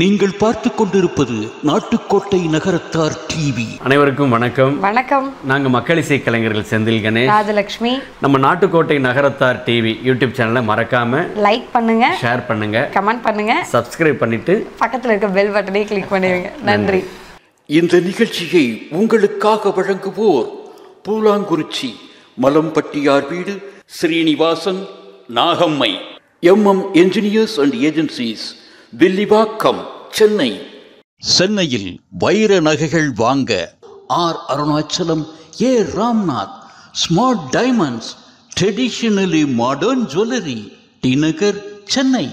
நீங்கள் பார்த்து கொண்டிருப்பது நாட்டுக்கோட்டை நகரத்தார் டிவி. அனைவருக்கும் வணக்கம். வணக்கம். நாங்கள் மக்கள் இசை கலைஞர்கள் செந்தில் கணேஷ், ராஜலட்சுமி. நம்ம நாட்டுக்கோட்டை நகரத்தார் டிவி யூடியூப் சேனலை மறக்காம லைக் பண்ணுங்க, ஷேர் பண்ணுங்க, கமெண்ட் பண்ணுங்க, சப்ஸ்கிரைப் பண்ணிட்டு பக்கத்தில் இருக்க பெல் பட்டனை கிளிக் பண்ணிடுங்க. நன்றி. இந்த நிகழ்ச்சியை உங்களுக்காக வழங்குவோர் பூலாங்குறிச்சி மலம்பட்டியார் வீடு, Srinivasan, Nagammai, MM engineers and agencies, Villivakkam, Chennai. சென்னையில் வைர நகைகள் வாங்க R Arunachalam, A Ramnath, smart diamonds, traditionally modern jewellery, T Nagar, Chennai.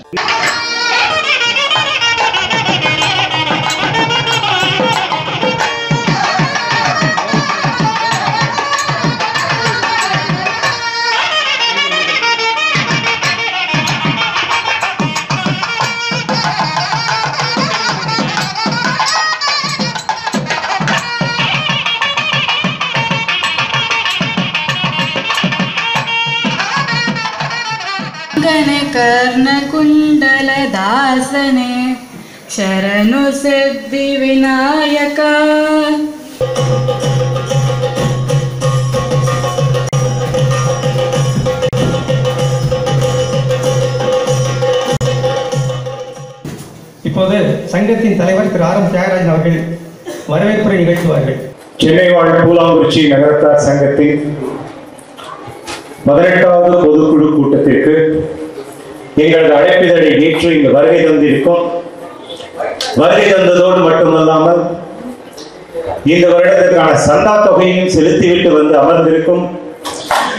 कर्णकुण्डलदासने शरणु सिद्धिविनायका. இப்போது சங்கத்தின் தலைவர் திரு RM தியாகராஜன் அவர்கள் வரவேற்புரை நிகழ்த்துவார்கள். சென்னை வாழ் பூலாங்குறிச்சி நகரத்தார் சங்கத்தின் 18வது பொதுக்குழு கூட்டத்திற்கு எங்களது அழைப்பிதழை நேற்று இங்கு வருகை தந்திருக்கும். வருகை தந்ததோடு மட்டுமல்லாமல் இந்த வருடத்திற்கான சந்தா தொகையையும் செலுத்திவிட்டு வந்து அமர்ந்திருக்கும்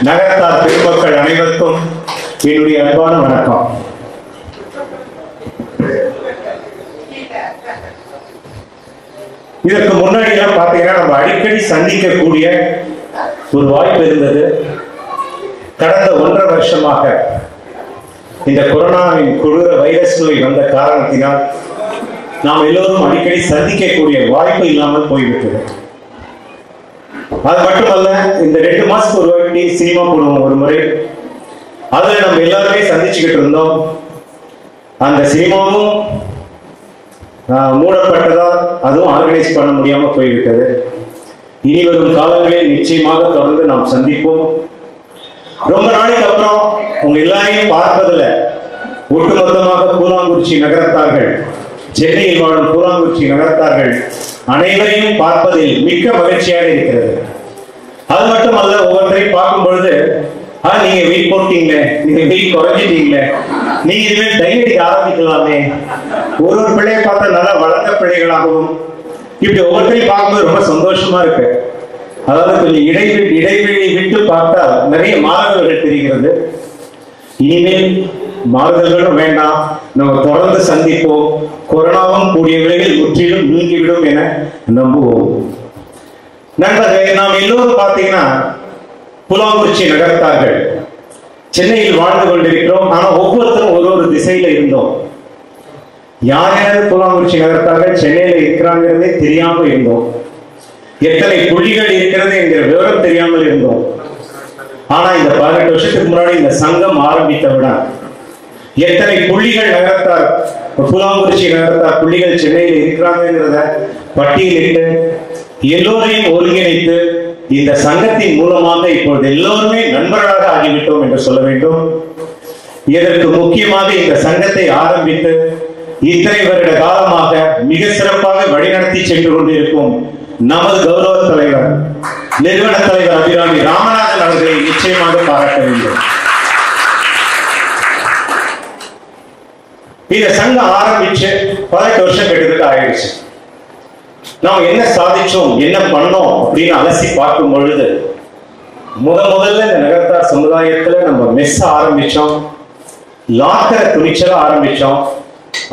நகரத்தார் பெருமக்கள் அனைவருக்கும் என்னுடைய அன்பான வணக்கம். இதற்கு முன்னாடி எல்லாம் பார்த்தீங்கன்னா நம்ம அடிக்கடி சந்திக்கக்கூடிய ஒரு வாய்ப்பு இருந்தது. கடந்த 1.5 வருஷமாக இந்த கொரோனாவின் கொடூர வைரஸ் நோய் வந்த காரணத்தினால் நாம் எல்லோரும் அடிக்கடி சந்திக்கக்கூடிய வாய்ப்பு இல்லாமல் போய்விட்டது. அது மட்டுமல்ல, இந்த 2 மாசத்துக்கு ஒரு வாட்டி சினிமா போடுவோம் ஒரு முறை. அதுல நம்ம எல்லாருமே சந்திச்சுக்கிட்டு இருந்தோம். அந்த சினிமாவும் மூடப்பட்டதால் அதுவும் ஆர்கனைஸ் பண்ண முடியாம போய்விட்டது. இனி வரும் காலங்களில் நிச்சயமாக தொடர்ந்து நாம் சந்திப்போம். ரொம்ப நாளைக்கு அப்புறம் உங்க எல்லாரையும் பார்ப்பதில் ஒட்டுமொத்தமாக பூலாங்குறிச்சி நகரத்தார்கள், சென்னையில் வாழும் பூலாங்குறிச்சி நகரத்தார்கள் அனைவரையும் பார்ப்பதில் மிக்க மகிழ்ச்சியாக இருக்கிறது. அது மட்டுமல்ல, ஒவ்வொருத்தரையும் பார்க்கும் பொழுது நீங்க வெயிட் போட்டீங்களே, நீங்க வெயிட் குறைஞ்சிட்டீங்களே, நீங்க இனிமேல் டையடிக்க ஆரம்பிக்கலாமே, ஒரு பிள்ளையை பார்த்தா நல்லா வளர்ந்த பிள்ளைகளாகவும் இப்படி ஒவ்வொருத்தரையும் பார்க்கும்போது ரொம்ப சந்தோஷமா இருக்கு. அதாவது கொஞ்சம் இடைவெளி விட்டு பார்த்தால் நிறைய மாறுதல்கள் தெரிகிறது. இனிமேல் மாறுதல்களும் வேண்டாம், நம்ம தொடர்ந்து சந்திப்போம். கொரோனாவும் கூடிய விரைவில் முற்றிலும் நீங்கிவிடும் என நம்புவோம். நண்பர்களே, நாம் எல்லோரும் பார்த்தீங்கன்னா பூலாங்குறிச்சி நகரத்தார்கள் சென்னையில் வாழ்ந்து கொண்டிருக்கிறோம். ஆனால் ஒவ்வொருத்தரும் ஒரு திசையில இருந்தோம். யார் யாரும் பூலாங்குறிச்சி நகரத்தார்கள் சென்னையில இருக்கிறாங்கிறதே தெரியாம இருந்தோம். எத்தனை புள்ளிகள் இருக்கிறது என்கிற விவரம் தெரியாமல் இருந்தோம். ஆனா இந்த 18 வருஷத்துக்கு முன்னாடி இந்த சங்கம் ஆரம்பித்தவுடன் எத்தனை புள்ளிகள் நகரத்தார், பூலாங்குறிச்சி நகரத்தார் புள்ளிகள் சென்னையில் இருக்கிறாங்கிறத பட்டியலிட்டு எல்லோரையும் ஒருங்கிணைத்து இந்த சங்கத்தின் மூலமாக இப்பொழுது எல்லோருமே நண்பர்களாக ஆகிவிட்டோம் என்று சொல்ல வேண்டும். இதற்கு முக்கியமாக இந்த சங்கத்தை ஆரம்பித்து இத்தனை வருட காலமாக மிக சிறப்பாக வழிநடத்தி சென்று கொண்டிருக்கும் நமது கௌரவ தலைவர், நிறுவன தலைவர் அபிராமி ராமநாதன் அவர்களை நிச்சயமாக பாராட்ட வேண்டும். இந்த சங்கம் ஆரம்பிச்சு 18 வருஷம் கிட்டத்தட்ட ஆயிடுச்சு. நாம் என்ன சாதிச்சோம், என்ன பண்ணோம் அப்படின்னு அலசி பார்க்கும் பொழுது முதல்ல இந்த நகரத்தார் சமுதாயத்துல நம்ம மெஸ் ஆரம்பிச்சோம், லாக்கரை துணிச்சலா ஆரம்பிச்சோம்.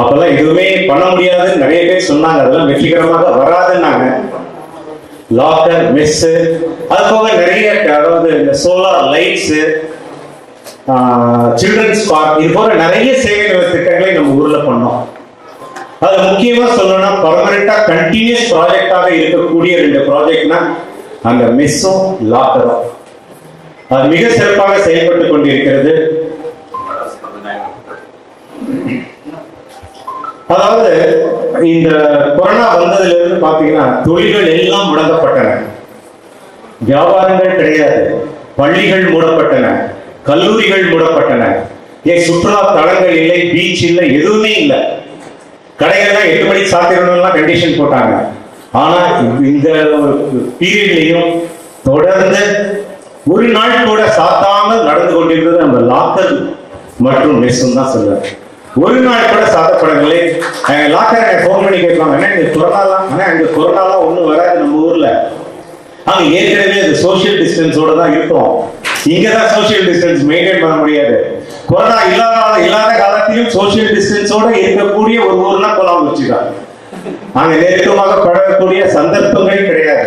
அப்பெல்லாம் எதுவுமே பண்ண முடியாதுன்னு நிறைய பேர் சொன்னாங்க, அதெல்லாம் வெற்றிகரமாக வராதுன்னாங்க. லாக்கர், மெஸ், அது போக நிறைய, அதாவது இந்த சோலார் லைட்ஸ், சில்ட்ரன்ஸ் பார்க், இது போல நிறைய சேவை திட்டங்களை நம்ம ஊர்ல பண்ணோம். அது முக்கியமா சொல்லணும்னா பர்மனண்டா கண்டினியூஸ் ப்ராஜெக்டாக இருக்கக்கூடிய 2 ப்ராஜெக்ட்னா அந்த மெஸ்ஸும் லாக்கரும் அது மிக சிறப்பாக செயல்பட்டு கொண்டிருக்கிறது. அதாவது இந்த கொரோனா வந்ததுல இருந்து பாத்தீங்கன்னா தொழில்கள் எல்லாம் முடங்கப்பட்டன, வியாபாரங்கள் கிடையாது, பள்ளிகள் மூடப்பட்டன, கல்லூரிகள் மூடப்பட்டன, சுற்றுலா தலங்கள் இல்லை, பீச் இல்லை, எதுவுமே இல்லை. கடைகள்லாம் 8 மணிக்கு சாத்திரம்லாம் கண்டிஷன் போட்டாங்க. ஆனா இந்த பீரியட்லயும் தொடர்ந்து ஒரு நாள் கூட சாத்தாமல் நடந்து கொண்டிருந்தது நம்ம லாக்கர் மற்றும் மெஸ்ஸும் தான் சொல்லுவேன். ஒரு நாள் கூட சாத்தப்படவில்லை. லாக்கர் ஃபோன் பண்ணி கேட்பாங்க, அண்ணா இந்த கொரோனாலாம், அண்ணா இந்த கொரோனாலாம் ஒன்றும் வராது நம்ம ஊர்ல, அங்க ஏற்கனவே அந்த சோசியல் டிஸ்டன்ஸோட தான் இருக்கும், இங்கதான் சோசியல் டிஸ்டன்ஸ் மெயின்டைன் பண்ண முடியாது. கொரோனா இல்லாத காலத்திலும் சோசியல் டிஸ்டன்ஸோட இருக்கக்கூடிய ஒரு ஊர்னா கொல்லாம வச்சுதான், அங்க நெருக்கமாக பழகக்கூடிய சந்தர்ப்பங்கள் கிடையாது.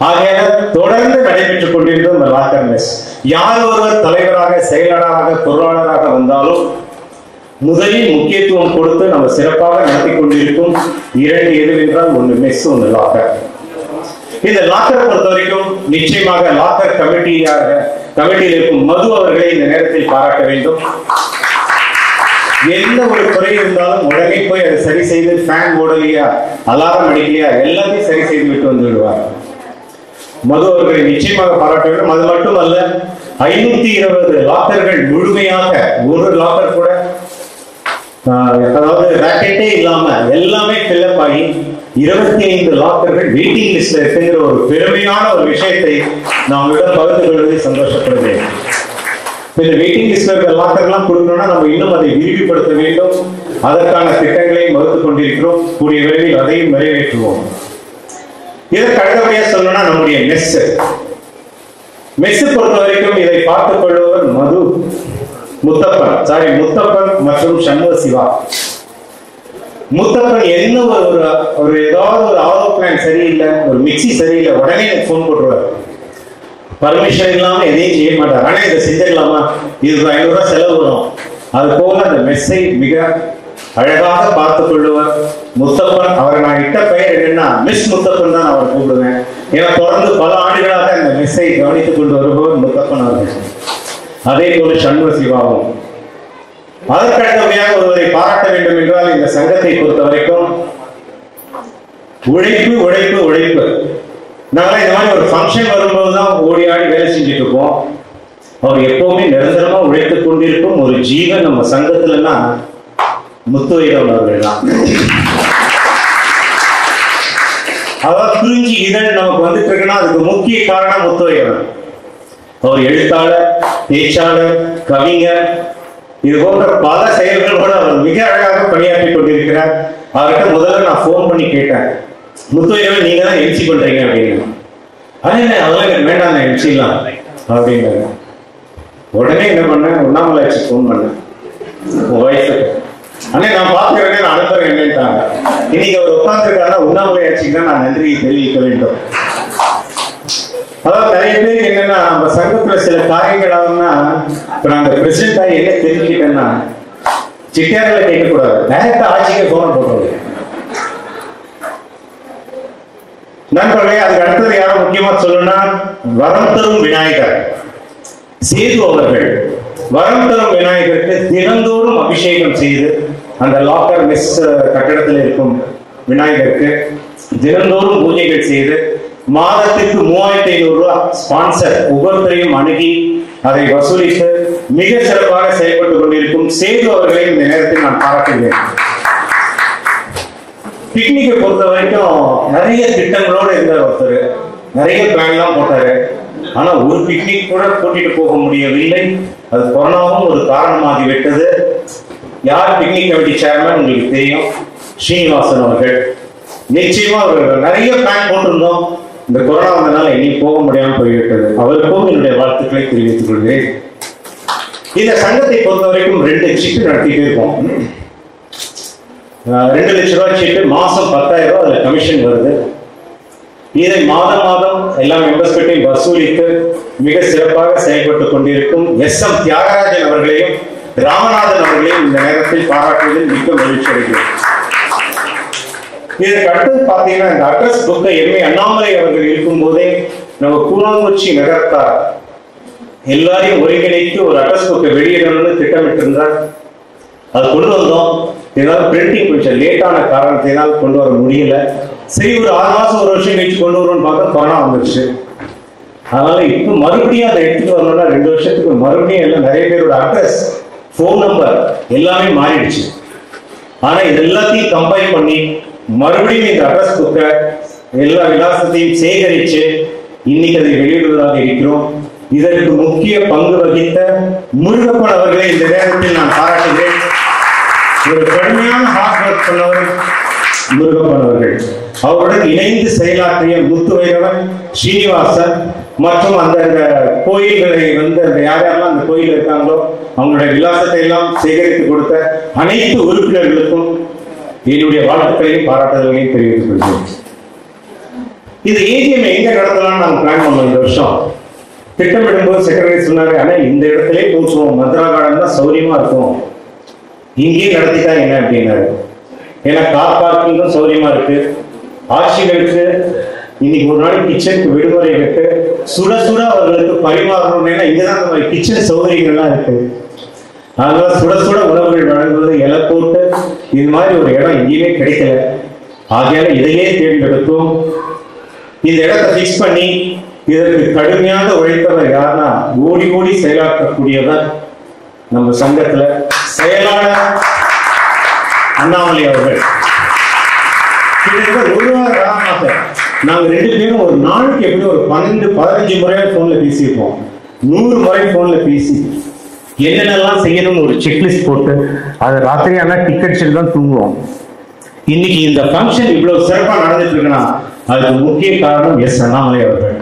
ஆகையால தொடர்ந்து நடைபெற்றுக் கொண்டிருந்த இந்த லாக்கர் மெஸ், யார் ஒருவர் தலைவராக, செயலாளராக, பொருளாளராக வந்தாலும் முதலில் முக்கியத்துவம் கொடுத்து நம்ம சிறப்பாக நடத்தி கொண்டிருக்கும் 2 எதுவென்றால், ஒன்று மெஸ், ஒன்று லாக்கர். இந்த லாக்கர் பொறுத்த வரைக்கும் நிச்சயமாக லாக்கர் கமிட்டியில் இருக்கும் மது அவர்களை இந்த நேரத்தில் பாராட்ட வேண்டும். எந்த ஒரு குறை இருந்தாலும் உடனே போய் அதை சரி செய்து, ஃபேன் ஓடலையா, அலாரம் அடிக்கலையா, எல்லாத்தையும் சரி செய்து விட்டு வந்து விடுவார். மது அவர்களை நிச்சயமாக பாராட்ட வேண்டும். அது மட்டுமல்ல, 520 லாக்கர்கள் முழுமையாக, ஒரு லாக்கர் கூட அதாவது ராக்கெட்டே இல்லாம எல்லாமே ஃபில்லப் ஆகி 25 லாக்கர்கள் வெயிட்டிங் லிஸ்ட்ல இருக்குங்கிற ஒரு பெருமையான ஒரு விஷயத்தை நான் உங்களிடம் பகிர்ந்து கொள்வதை சந்தோஷப்படுகிறேன். இந்த வெயிட்டிங் லிஸ்ட்ல இருக்கிற லாக்கர்லாம் கொடுக்கணும்னா நம்ம இன்னும் அதை விரிவுபடுத்த வேண்டும். அதற்கான திட்டங்களை வகுத்து கொண்டிருக்கிறோம். கூடிய விரைவில் அதையும் நிறைவேற்றுவோம். இதற்கு அடுத்தபடியாக சொல்லணும்னா நம்முடைய மெஸ் பொறுத்த வரைக்கும் இதை பார்த்துக் கொள்பவர் முத்தப்பன் மற்றும் சண்முக சிவா. முத்தப்பன் என்ன ஒரு ஏதாவது ஒரு ஆரோ பிளான் சரியில்லை, ஒரு மிக்சி சரியில்லை, உடனே எனக்கு போன் போட்டுருவார். பர்மிஷன் இல்லாம எதையும் செய்ய மாட்டார். ஆனா இதை செஞ்சிடலாமா, இது 500 ரூபாய் செலவு வரும். அது போல அந்த மெஸ்ஸை மிக அழகாக பார்த்துக் கொள்ளுவார் முத்தப்பன். அவரை நான் இட்ட பெயர் என்னன்னா மிஸ் முத்தப்பன் தான் அவர் கூப்பிடுவேன். ஏன்னா தொடர்ந்து பல ஆண்டுகளாக இந்த மெஸ்ஸை கவனித்துக் கொண்டு வருபவர் முத்தப்பன் அவர்கள். அதே போல சண்முக சிவாவும். அதற்கடுத்தபடியாக ஒருவரை பாராட்ட வேண்டும் என்றால், இந்த சங்கத்தை பொறுத்த வரைக்கும் உழைப்பு. நாங்க இந்த மாதிரி ஒரு ஃபங்க்ஷன் வரும்போதுதான் ஓடி ஆடி வேலை செஞ்சுட்டு இருப்போம். அவர் எப்பவுமே நிரந்தரமா உழைத்துக் கொண்டிருக்கும் ஒரு ஜீவன் நம்ம சங்கத்துலன்னா முத்துவைரம் அவர்கள் தான். அதாவது குறிஞ்சி இதழ் நமக்கு வந்துட்டு இருக்குன்னா அதுக்கு முக்கிய காரணம் முத்துவைரம். அவர் எழுத்தாளர், பேச்சாளர், கவிஞர், இது போன்ற பல செயல்களோடு அவர் மிக அழகாக பணியாற்றி கொண்டிருக்கிறார். அவர்கிட்ட முதல்ல நான் போன் பண்ணி கேட்டேன், முத்துவைரம் நீங்க தான் எம்சி பண்றீங்க அப்படின்னு. அதெல்லாம் எனக்கு வேண்டாம், நான் எம்சிலாம் அப்படின்னாங்க. உடனே என்ன பண்ணேன், உண்ணாமலாச்சு போன் பண்ணேன் உன் வயசுக்கு. அண்ணே நான் பார்த்துக்கிறேன், நான் அனுப்புறேன் என்னன்ட்டாங்க. இன்னைக்கு அவர் உட்கார்ந்துருக்காருன்னா உண்ணாமலாச்சுக்கு தான் நான் நன்றியை தெரிவிக்க வேண்டும். அதாவது நிறைய பேருக்கு என்னன்னா, நம்ம சங்கத்துல சில காரியங்கள் ஆகும்னா, இப்ப நான் அந்த பிரசிடென்ட் ஆகி என்ன தெரிஞ்சுக்கிட்டேன்னா, சிட்டியாரில் கேட்கக்கூடாது, டைரக்டா ஆட்சிக்கு போன போடுறது. நண்பர்களே, அதுக்கு அடுத்தது யாரும் முக்கியமா சொல்லணும்னா, வரம் தரும் விநாயகர் சேது அவர்கள். வரம் தரும் விநாயகருக்கு தினந்தோறும் அபிஷேகம் செய்து, அந்த லாக்கர் மெஸ் கட்டடத்தில் இருக்கும் விநாயகருக்கு தினந்தோறும் பூஜைகள் செய்து, மாதத்திற்கு 3500 ரூபாய் ஸ்பான்சர் ஒவ்வொருத்தரையும் அணுகி அதை வசூலித்து மிக சிறப்பாக செயல்பட்டுக் கொண்டிருக்கும் சேது அவர்களை இந்த நேரத்தில் நான் பாராட்டுகிறேன். பிக்னிக்கை பொறுத்த வரைக்கும் நிறைய திட்டங்களோடு இருந்தார் ஒருத்தர், நிறைய பிளான்லாம் போட்டாரு. ஆனா ஒரு பிக்னிக் கூட கூட்டிட்டு போக முடியவில்லை. அது கொரோனாவும் ஒரு காரணமாகிவிட்டது. யார் பிக்னிக் கமிட்டி சேர்மன் உங்களுக்கு தெரியும், ஸ்ரீனிவாசன் அவர்கள். நிச்சயமா அவர்கள் நிறைய பிளான் போட்டிருந்தோம். இந்த கொரோனா வந்தனால எங்கேயும் போக முடியாமல் போய்விட்டது. அவருக்கும் என்னுடைய வாழ்த்துக்களை தெரிவித்துக் கொள்கிறேன். இந்த சங்கத்தை பொறுத்த வரைக்கும் 2 சீட்டு நடத்திட்டு இருக்கோம். 2 லட்சம் ரூபாய் சீட்டு, மாசம் 10,000 ரூபாய் அதுல கமிஷன் வருது. இதை மாதம் எல்லா மெம்பர்ஸ் கிட்டையும் வசூலித்து மிக சிறப்பாக செயல்பட்டுக் கொண்டிருக்கும் SM தியாகராஜன் அவர்களையும் ராமநாதன் அவர்களையும் இந்த நேரத்தில் பாராட்டுவதில் மிக்க மகிழ்ச்சி அடைகிறேன். இதற்கு அடுத்தது பாத்தீங்கன்னா, இந்த அட்ரஸ் புக்கை எம்ஏ அண்ணாமலை அவர்கள் இருக்கும் போதே நம்ம கூழாங்குறிச்சி நகரத்தார் எல்லாரையும் ஒருங்கிணைத்து ஒரு அட்ரஸ் புக்கை வெளியிடணும்னு திட்டமிட்டிருந்தார். அது கொண்டு வந்தோம். ஏதாவது பிரிண்டிங் கொஞ்சம் லேட்டான காரணத்தினால் கொண்டு வர முடியல. சரி, ஒரு 6 மாசம் 1 வருஷம் கழிச்சு கொண்டு வருவோம்னு பார்த்தா கொரோனா வந்துருச்சு. அதனால இப்போ மறுபடியும் அதை எடுத்துட்டு வரணும்னா 2 வருஷத்துக்கு மறுபடியும் எல்லாம் நிறைய பேரோட அட்ரஸ், ஃபோன் நம்பர் எல்லாமே மாறிடுச்சு. ஆனா இது எல்லாத்தையும் கம்பைன் பண்ணி மறுபடியும் இந்த அட்ரஸ் புக்கை எல்லா விலாசத்தையும் சேகரிச்சு இன்னைக்கு அதை வெளியிடுவதாக இருக்கிறோம். இதற்கு முக்கிய பங்கு வகித்த முருகப்பன் அவர்களை இந்த நேரத்தில் நான் பாராட்டுகிறேன். ஒரு கடுமையான ஹார்ட் ஒர்க் பண்ணவர் முருகப்பன் அவர்கள். அவருடன் இணைந்து செயலாற்றிய முத்துவைரவன், ஸ்ரீனிவாசன் மற்றும் அந்த கோயில்களை வந்து அந்த யாரெல்லாம் அந்த கோயில் இருக்காங்களோ அவங்களுடைய விலாசத்தை எல்லாம் சேகரித்து கொடுத்த அனைத்து உறுப்பினர்களுக்கும் என்னுடைய வாழ்த்துக்களையும் பாராட்டுதல்களையும் தெரிவித்துக் கொள்கிறேன். இது ஏஜிஎம் எங்க நடத்தலாம்னு நாங்கள் பிளான் பண்ணோம். இந்த வருஷம் திட்டமிடும்போது செக்ரட்டரி சொன்னாரு, ஆனா இந்த இடத்துல போச்சுவோம், மதுரா கார்டன் தான் சௌரியமா இருக்கும், இங்கேயே நடத்திட்டா என்ன அப்படின்னாரு. ஏன்னா கார் பார்க்கிங்கும் சௌரியமா இருக்கு. ஆட்சிகளுக்கு இன்னைக்கு ஒரு நாளைக்கு கிச்சனுக்கு விடுமுறை விட்டு சுட சுட அவர்களுக்கு பரிமாறணும். ஏன்னா இங்கதான் அந்த மாதிரி கிச்சன் சௌகரியங்கள்லாம் இருக்கு. அதனால சுட சுட உணவுகள் வழங்குவது, இலை போட்டு இது மாதிரி ஒரு இடம் எங்கேயுமே கிடைக்கல. ஆகையால இதையே தேர்ந்தெடுத்தோம். இந்த இடத்தை பிக்ஸ் பண்ணி இதற்கு கடுமையாக உழைத்தவர் யாருன்னா ஓடி ஓடி செயலாற்றக்கூடியவர் நம்ம சங்கத்துல செயலாளர் அண்ணாமலை அவர்கள். கிட்டத்தட்ட 1 வார காலமாக நாங்க 2 பேரும் ஒரு நாளைக்கு எப்படி ஒரு 12-15 முறை போன்ல பேசியிருப்போம். 100 முறை போன்ல பேசி என்னென்னலாம் செய்யணும்னு ஒரு செக்லிஸ்ட் போட்டு அதை ராத்திரி ஆனா டிக்கெட் தான் தூங்குவோம். இன்னைக்கு இந்த ஃபங்க்ஷன் இவ்வளவு சிறப்பா நடந்துட்டு இருக்குன்னா அதுக்கு முக்கிய காரணம் அண்ணாமலை அவர்கள்.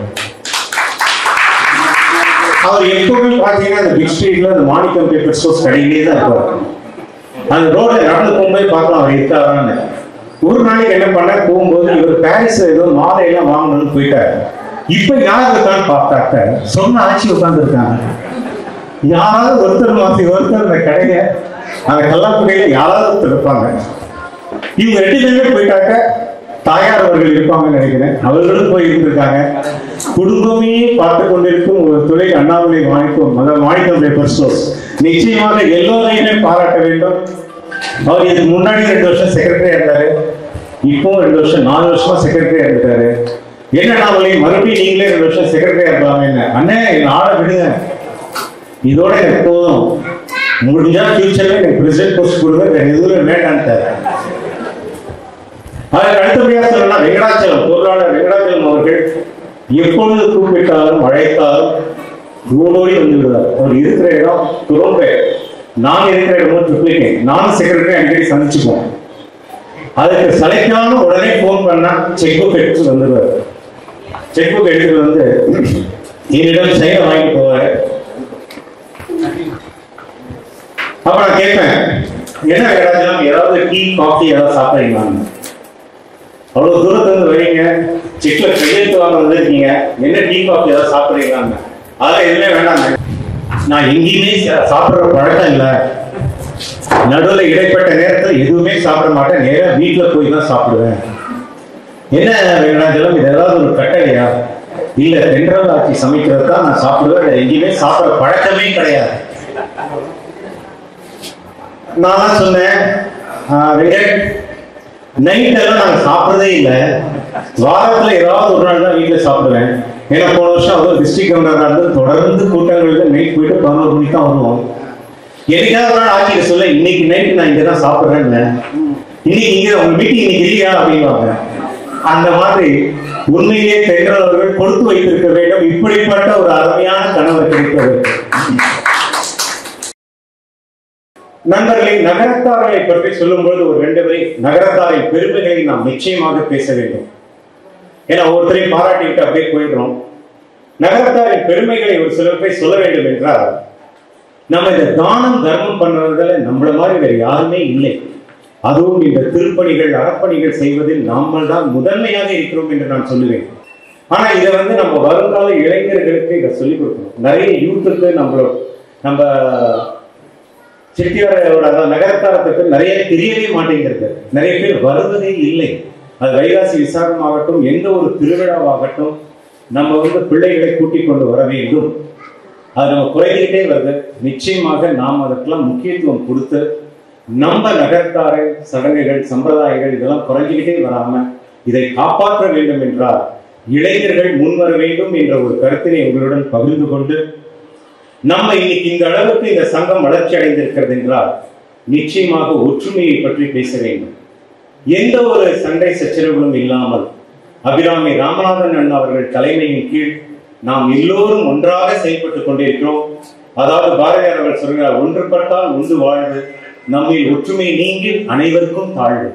அவர் எப்பவுமே பாத்தீங்கன்னா அந்த பிக் ஸ்ட்ரீட்ல அந்த மாணிக்கம் பேப்பர் ஸ்டோர்ஸ் கடையிலே தான் இருப்பார். அந்த ரோட்ல நடந்து போகும்போது பார்க்கலாம் அவர் இருக்காரான்னு. ஒரு நாளைக்கு என்ன பண்ண போகும்போது இவர் பாரிஸ் ஏதோ மாலையெல்லாம் வாங்கணும்னு போயிட்டாரு. இப்ப யார் இருக்கான்னு பார்த்தாக்க சொன்ன ஆட்சி உட்கார்ந்து இருக்காங்க. யாராவது ஒருத்தர் மாத்தி ஒருத்தர் அந்த கடையில அந்த கல்லாக்குடையில யாராவது ஒருத்தர் இருப்பாங்க. இவங்க 2 பேருமே போயிட்டாக்க தாயார் அவர்கள் இருப்பாங்கன்னு நினைக்கிறேன். அவர்களும் போய் இருந்திருக்காங்க. குடும்பமே பார்த்து கொண்டிருக்கும் ஒரு தொழில் அண்ணாமலை மாணிக்கம் பேப்பர் ஸ்டோர்ஸ். நிச்சயமாக எல்லோரையுமே பாராட்ட வேண்டும். அவர் இதுக்கு முன்னாடி 2 வருஷம் செக்ரட்டரியா இருந்தாரு. இப்போ 2 வருஷம் 4 வருஷமா செக்ரட்டரியா இருக்காரு. என்ன அண்ணாமலை மறுபடியும் நீங்களே 2 வருஷம் செக்ரட்டரியா இருக்கலாம். என்ன அண்ணே என் ஆளை விடுங்க, இதோட எனக்கு போதும், முடிஞ்சா ஃபியூச்சர்ல எனக்கு பிரசிடென்ட் போஸ்ட் கொடுங்க, வேற எதுவும் வேண்டான்ட்டாரு. அதற்கு அடுத்தபடியாக சொல்லணும்னா வெங்கடாச்சலம் பொருளாளர் வெங்கடாச்சலம் அவர்கள் எப்பொழுது கூப்பிட்டாலும் அழைத்தாலும் ஓடோடி வந்து விடுவார். அவர் இருக்கிற இடம் துறம்பே, நான் இருக்கிற இடமும் ட்ரிப்ளிகேட். நானும் செக்ரட்டரி அடிக்கடி சந்திச்சுப்போம். அதுக்கு சளைக்காம உடனே போன் பண்ணா செக் புக் எடுத்து வந்துடுவார். செக் புக் எடுத்துட்டு வந்து என்னிடம் சைனை வாங்கிட்டு போவாரு. அப்ப நான் கேட்பேன், என்ன வெங்கடாச்சலம் ஏதாவது டீ காஃபி ஏதாவது சாப்பிடுறீங்களான்னு. அவ்வளவு தூரத்துல இருந்து வரீங்க, செக்ல கையெழுத்து வாங்க வந்திருக்கீங்க, என்ன டீ காஃபி ஏதாவது சாப்பிடுறீங்களாங்க. அதெல்லாம் எதுவுமே வேண்டாங்க, நான் எங்கேயுமே சாப்பிடுற பழக்கம் இல்லை, நடுவில் இடைப்பட்ட நேரத்தில் எதுவுமே சாப்பிட மாட்டேன், நேரம் வீட்டுல போய் தான் சாப்பிடுவேன். என்ன வெங்கடாச்சலம் இது ஏதாவது ஒரு கட்டளையா? இல்ல, தென்றல் ஆட்சி சமைக்கிறது தான் நான் சாப்பிடுவேன், எங்கேயுமே சாப்பிடுற பழக்கமே கிடையாது. நான் சொன்னேன், நைட் எல்லாம் நாங்க சாப்பிடறதே இல்லை, வாரத்துல ஏதாவது ஒரு நாள் தான் வீட்டுல சாப்பிடுவேன். ஏன்னா போன வருஷம் அதுவும் டிஸ்ட்ரிக்ட் கவர்னரா இருந்து தொடர்ந்து கூட்டங்களுக்கு நைட் போயிட்டு 11 மணிக்கு தான் வருவோம். என்னைக்காவது ஒரு நாள் ஆட்சியில சொல்ல, இன்னைக்கு நைட்டு நான் இங்கதான் சாப்பிடுறேன்னு, இன்னைக்கு இங்க உங்க வீட்டுக்கு இன்னைக்கு இல்லையா அப்படின்வாங்க. அந்த மாதிரி உண்மையிலே தென்றவர்கள் கொடுத்து வைத்திருக்க வேண்டும். இப்படிப்பட்ட ஒரு அருமையான கணவர் கிடைப்பது. நண்பர்களை நகரத்தாரை பற்றி சொல்லும்போது ஒரு 2 வரை நகரத்தாரின் பெருமைகளை நாம் நிச்சயமாக பேச வேண்டும். ஏன்னா ஒருத்தரையும் பாராட்டிவிட்டு அப்படியே போயிடுறோம். நகரத்தாரின் பெருமைகளை ஒரு சில பேர் சொல்ல வேண்டும் என்றால், நம்ம இந்த தானம் தர்மம் பண்ணுறதுல நம்மள மாதிரி வேற யாருமே இல்லை. அதுவும் இந்த திருப்பணிகள் அறப்பணிகள் செய்வதில் நாமல் தான் முதன்மையாக இருக்கிறோம் என்று நான் சொல்லுவேன். ஆனா இதை நம்ம வருங்கால இளைஞர்களுக்கு இதை சொல்லிக் கொடுக்கணும். நிறைய யூத்துக்கு நம்ம செட்டியாரோட நகரத்தாரத்துக்கு நிறைய தெரியவே மாட்டேங்கிறது. நிறைய பேர் வருவதே இல்லை. அது வைகாசி விசாகம் ஆகட்டும், எந்த ஒரு திருவிழாவாகட்டும், நம்ம பிள்ளைகளை கூட்டிக் கொண்டு வர வேண்டும். அது நம்ம குறைந்துகிட்டே வருது. நிச்சயமாக நாம் அதற்கெல்லாம் முக்கியத்துவம் கொடுத்து நம்ம நகர்த்தார சடங்குகள் சம்பிரதாயங்கள் இதெல்லாம் குறைஞ்சிக்கிட்டே வராம இதை காப்பாற்ற வேண்டும் என்றால் இளைஞர்கள் முன்வர வேண்டும் என்ற ஒரு கருத்தினை உங்களுடன் பகிர்ந்து கொண்டு நம்ம இன்னைக்கு இந்த அளவுக்கு இந்த சங்கம் வளர்ச்சி அடைந்திருக்கிறது என்றால் நிச்சயமாக ஒற்றுமையை பற்றி பேச வேண்டும். எந்த ஒரு சண்டை சச்சரவுகளும் இல்லாமல் அபிராமி ராமநாதன் அண்ணா அவர்கள் தலைமையின் கீழ் நாம் எல்லோரும் ஒன்றாக செயல்பட்டுக் கொண்டிருக்கிறோம். அதாவது பாரதியார் அவர்கள் சொல்கிறார், ஒன்றுபட்டால் உண்டு வாழ்வு, நம்மில் ஒற்றுமை நீங்கி அனைவருக்கும் தாழ்வு.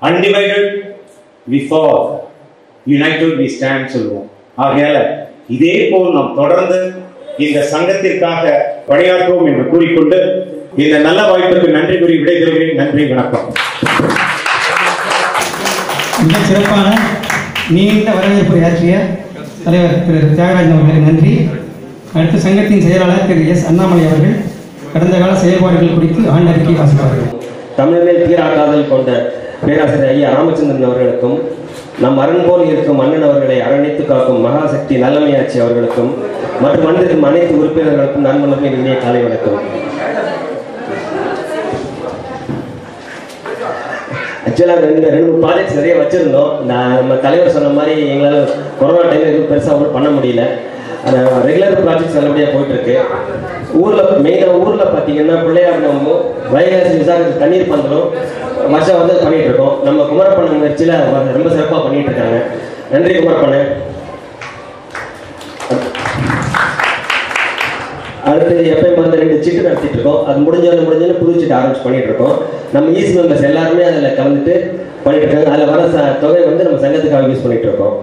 Undivided we fall, united we stand சொல்லுவோம். ஆகையால இதே போல் நாம் தொடர்ந்து இந்த சங்கத்திற்காக பணியாற்றுவோம் என்று கூறிக்கொண்டு இந்த நல்ல வாய்ப்புக்கு நன்றி கூறி விடைபெறுகிறேன். நன்றி, வணக்கம். மிக சிறப்பான நீண்ட வரவேற்பு ஆற்றிய தலைவர் திரு தியாகராஜன் அவர்களுக்கு நன்றி. அடுத்து சங்கத்தின் செயலாளர் திரு எஸ் அண்ணாமலை அவர்கள் கடந்த கால செயல்பாடுகள் குறித்து ஆண்டறிக்கை வாசிப்பார்கள். தமிழரில் தீரா காதல் கொண்ட பேராசிரியர் ஐயா ராமச்சந்திரன் அவர்களுக்கும், நம் அரண் போல் இருக்கும் அண்ணன் அவர்களை அரணைத்து காக்கும் மகாசக்தி நல்லமையாட்சி அவர்களுக்கும் மற்றும் வந்திருக்கும் அனைத்து உறுப்பினர்களுக்கும் நண்பர்களுக்கும் இனிய காலை வணக்கம். ஆக்சுவலாக ரெண்டு ப்ராஜெக்ட்ஸ் நிறைய வச்சுருந்தோம். நம்ம தலைவர் சொன்ன மாதிரி எங்களால் கொரோனா டைமில் எதுவும் பெருசாக ஒன்றும் பண்ண முடியல. ரெகுலர் ப்ராஜெக்ட்ஸ் நல்லபடியாக போயிட்டுருக்கு. மெயினாக ஊரில் பார்த்தீங்கன்னா பிள்ளையார் நம்ம வைகாசி விசாரணை தண்ணீர் பந்தலும் வருஷம் வந்து பண்ணிகிட்டு இருக்கோம். நம்ம குமரப்பண்ணன் முயற்சியில் ரொம்ப சிறப்பாக பண்ணிகிட்டு இருக்காங்க. நன்றி குமரப்பண்ணன். அடுத்து எப்பயும் வந்து 2 சீட்டு நடத்திட்டு இருக்கோம். அது முடிஞ்சோன்னு புது சீட்டு ஆரம்பிச்சு பண்ணிட்டு இருக்கோம். நம்ம ஈசி மெம்பர்ஸ் எல்லாருமே அதில் கலந்துட்டு பண்ணிட்டு இருக்காங்க. அதில் வர தொகை வந்து நம்ம சங்கத்துக்காக யூஸ் பண்ணிட்டு இருக்கோம்.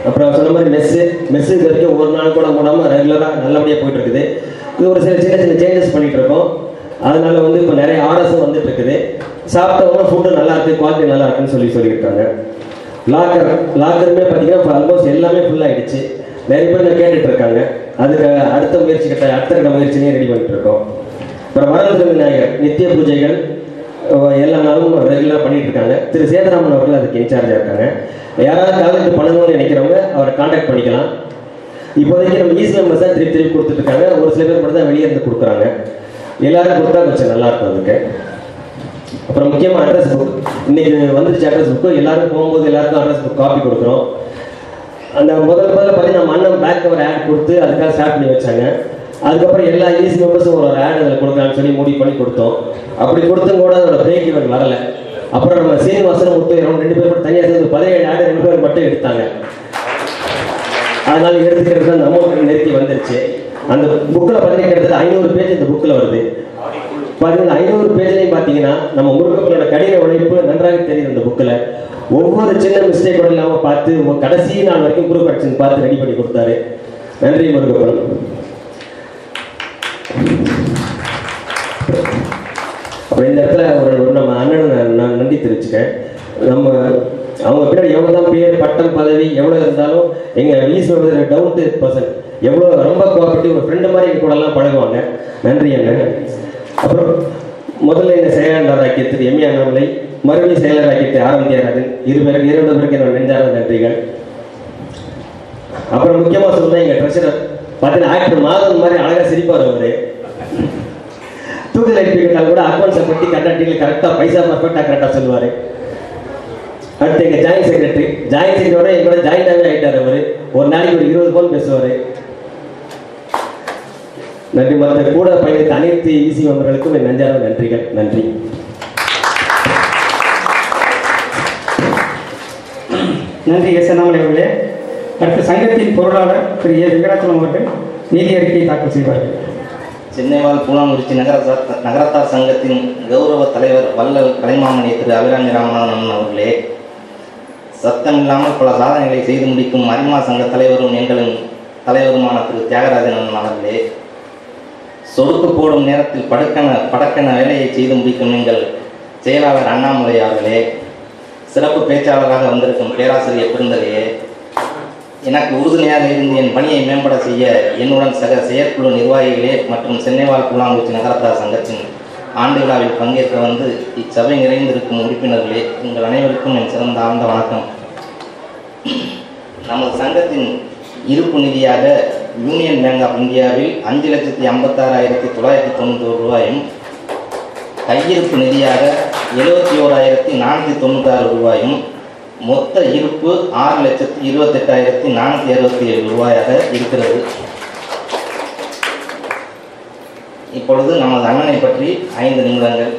அப்புறம் சொன்ன மாதிரி மெஸ்ஸு இது வரைக்கும் ஒரு நாள் கூட மூடாமல் ரெகுலராக நல்லபடியாக போயிட்டு இருக்குது. இது ஒரு சின்ன சேஞ்சஸ் பண்ணிட்டு இருக்கோம். அதனால வந்து இப்போ நிறைய ஆர்டர்ஸும் வந்துட்டு இருக்குது. சாப்பிட்டவங்க ஃபுட்டு நல்லா இருக்கு, குவாலிட்டி நல்லா இருக்குன்னு சொல்லியிருக்காங்க. லாக்கருமே பார்த்தீங்கன்னா இப்போ ஆல்மோஸ்ட் எல்லாமே ஃபுல்லாகிடுச்சு. நிறைய பேர் கேட்டுட்டு இருக்காங்க. அதுக்கு அடுத்த கட்ட முயற்சினையும் ரெடி பண்ணிட்டு இருக்கோம். அப்புறம் வரலட்சுமி விநாயகர் நித்திய பூஜைகள் எல்லா நாளும் ரெகுலராக பண்ணிட்டு இருக்காங்க. திரு சேதராமன் அவர்கள் அதுக்கு இன்சார்ஜாக இருக்காங்க. யாராவது காலேஜ் பண்ணணும்னு நினைக்கிறவங்க அவரை கான்டாக்ட் பண்ணிக்கலாம். இப்போதைக்கு நம்ம ஈஸி மெம்பர்ஸ் தான் திருப்பி கொடுத்துட்டு இருக்காங்க. ஒரு சில பேர் மட்டும் தான் வெளியே இருந்து கொடுக்குறாங்க. எல்லாரும் கொடுத்தா கொஞ்சம் நல்லா இருக்கும் அதுக்கு. அப்புறம் முக்கியமாக அட்ரஸ் புக் இன்னைக்கு வந்துருச்சு. அட்ரஸ் புக்கு எல்லாரும் போகும்போது எல்லாருக்கும் அட்ரஸ் புக் காப்பி கொடுக்குறோம். அந்த முதல்ல பார்த்தீங்கன்னா நம்ம அண்ணன் பேக் கவர் ஆட் கொடுத்து அதுக்காக ஸ்டார்ட் பண்ணி வச்சாங்க. அதுக்கப்புறம் எல்லா ஈஸி மெம்பர்ஸும் ஒரு ஆட் அதில் கொடுக்கலான்னு சொல்லி முடிவு பண்ணி கொடுத்தோம். அப்படி கொடுத்தும் கூட அதோட பிரேக் இவன் வரலை. அப்புறம் நம்ம சீனிவாசன் முத்து 2 பேர் மட்டும் தனியாக சேர்ந்து 17 ஆடு 2 பேர் மட்டும் எடுத்தாங்க. அதனால எடுத்துக்கிறது அந்த அமௌண்ட் நிறுத்தி வந்துருச்சு. அந்த புக்கில் பார்த்தீங்கன்னா கிட்டத்தட்ட 500 பேஜ் இந்த புக்கில் வருது. பார்த்தீங்கன்னா 500 பேஜ்லையும் பார்த்தீங்கன்னா நம்ம முருகப்பனோட கடின உழைப்பு நன்றாக தெரியுது. அந்த புக்கில் ஒவ்வொரு சின்ன மிஸ்டேக் கூட இல்லாமல் பார்த்து கடைசி நாள் வரைக்கும் குரூப் கரெக்ஷன் பார்த்து ரெடி பண்ணி கொடுத்தாரு. நன்றி முருகப்பன். அப்புறம் இந்த இடத்துல ஒரு நம்ம அண்ணனை நான் நன்றி தெரிவிச்சுக்கேன். அவங்க பின்னாடி எவ்வளோ தான் பேர் பட்டம் பதவி எவ்வளோ இருந்தாலும் எங்கள் ஈஸ் டவுன் டு பர்சன் எவ்வளோ ரொம்ப கோஆபரேட்டிவ் ஒரு ஃப்ரெண்டு மாதிரி எங்கள் கூடலாம் பழகுவாங்க. நன்றி அண்ணன். அப்புறம் முதல்ல இந்த செயலாளர் ஆக்கியது திரு எம்ஏ அண்ணாமலை, மறுபடியும் செயலர் ஆக்கியது ஆரம்பி தியாகராஜன், 2 பேருக்கு என்னோட நெஞ்சார்ந்த நன்றிகள். அப்புறம் முக்கியமாக சொல்லுங்கள் எங்கள் ட்ரெஷரர் பார்த்தீங்கன்னா ஆக்டர் மாதம் மாதிரி அழகாக சிரிப்பார். அவர் தூக்கல் அடிப்பிட்டால் கூட அக்கௌண்ட்ஸை பற்றி கரெக்டாக கரெக்டாக பைசா பர்ஃபெக்டாக கரெக்டாக சொல்லுவார். அடுத்து எங்கள் ஜாயின்ட் செக்ரட்டரி எங்களோட ஜாயிண்டாகவே ஆகிட்டார். அவர் ஒரு நாளைக்கு ஒரு 20 ஃபோன் பேசுவார். நன்றி. மற்ற கூட பயணித்த அனைத்து ஈசி மெம்பர்களுக்கும் என் நெஞ்சார்ந்த நன்றிகள். நன்றி. நன்றி எஸ் அண்ணாமலை அவர்களே. அடுத்த சங்கத்தின் பொருளாளர் திரு ஏ வெங்கடாச்சலம் அவர்கள் நீதி அறிக்கையை தாக்கல் செய்வார்கள். சென்னைவாழ் பூலாங்குறிச்சி நகரத்தார் சங்கத்தின் கௌரவ தலைவர் வள்ளல் கலைமாமணி திரு அபிராமி ராமநாதன் அவர்களே, சத்தமில்லாமல் பல சாதனைகளை செய்து முடிக்கும் அரிமா சங்க தலைவரும் எங்களின் தலைவருமான திரு தியாகராஜன் அவர்களே, சொடுக்கு போடும் நேரத்தில் படக்கென வேலையை செய்து முடிக்கும் எங்கள் செயலாளர் அண்ணாமலை அவர்களே, சிறப்பு பேச்சாளராக வந்திருக்கும் பேராசிரியர் பெருந்தலையே, எனக்கு உறுதுணையாக இருந்து என் பணியை மேம்பட செய்ய என்னுடன் சக செயற்குழு நிர்வாகிகளே மற்றும் சென்னைவாழ் பூலாங்குறிச்சி நகரத்தார் சங்கத்தின் ஆண்டு விழாவில் பங்கேற்க வந்து இச்சபை நிறைந்திருக்கும் உறுப்பினர்களே, உங்கள் அனைவருக்கும் என் சிறந்த ஆழ்ந்த வணக்கம். நமது சங்கத்தின் இருப்பு நிதியாக யூனியன் பேங்க் ஆஃப் இந்தியாவில் 5,56,990 ரூபாயும், கையிருப்பு நிதியாக 71,496 ரூபாயும், மொத்த இருப்பு 6,28,467 ரூபாயாக இருக்கிறது. இப்பொழுது நமது அண்ணனை பற்றி 5 நிமிடங்கள்.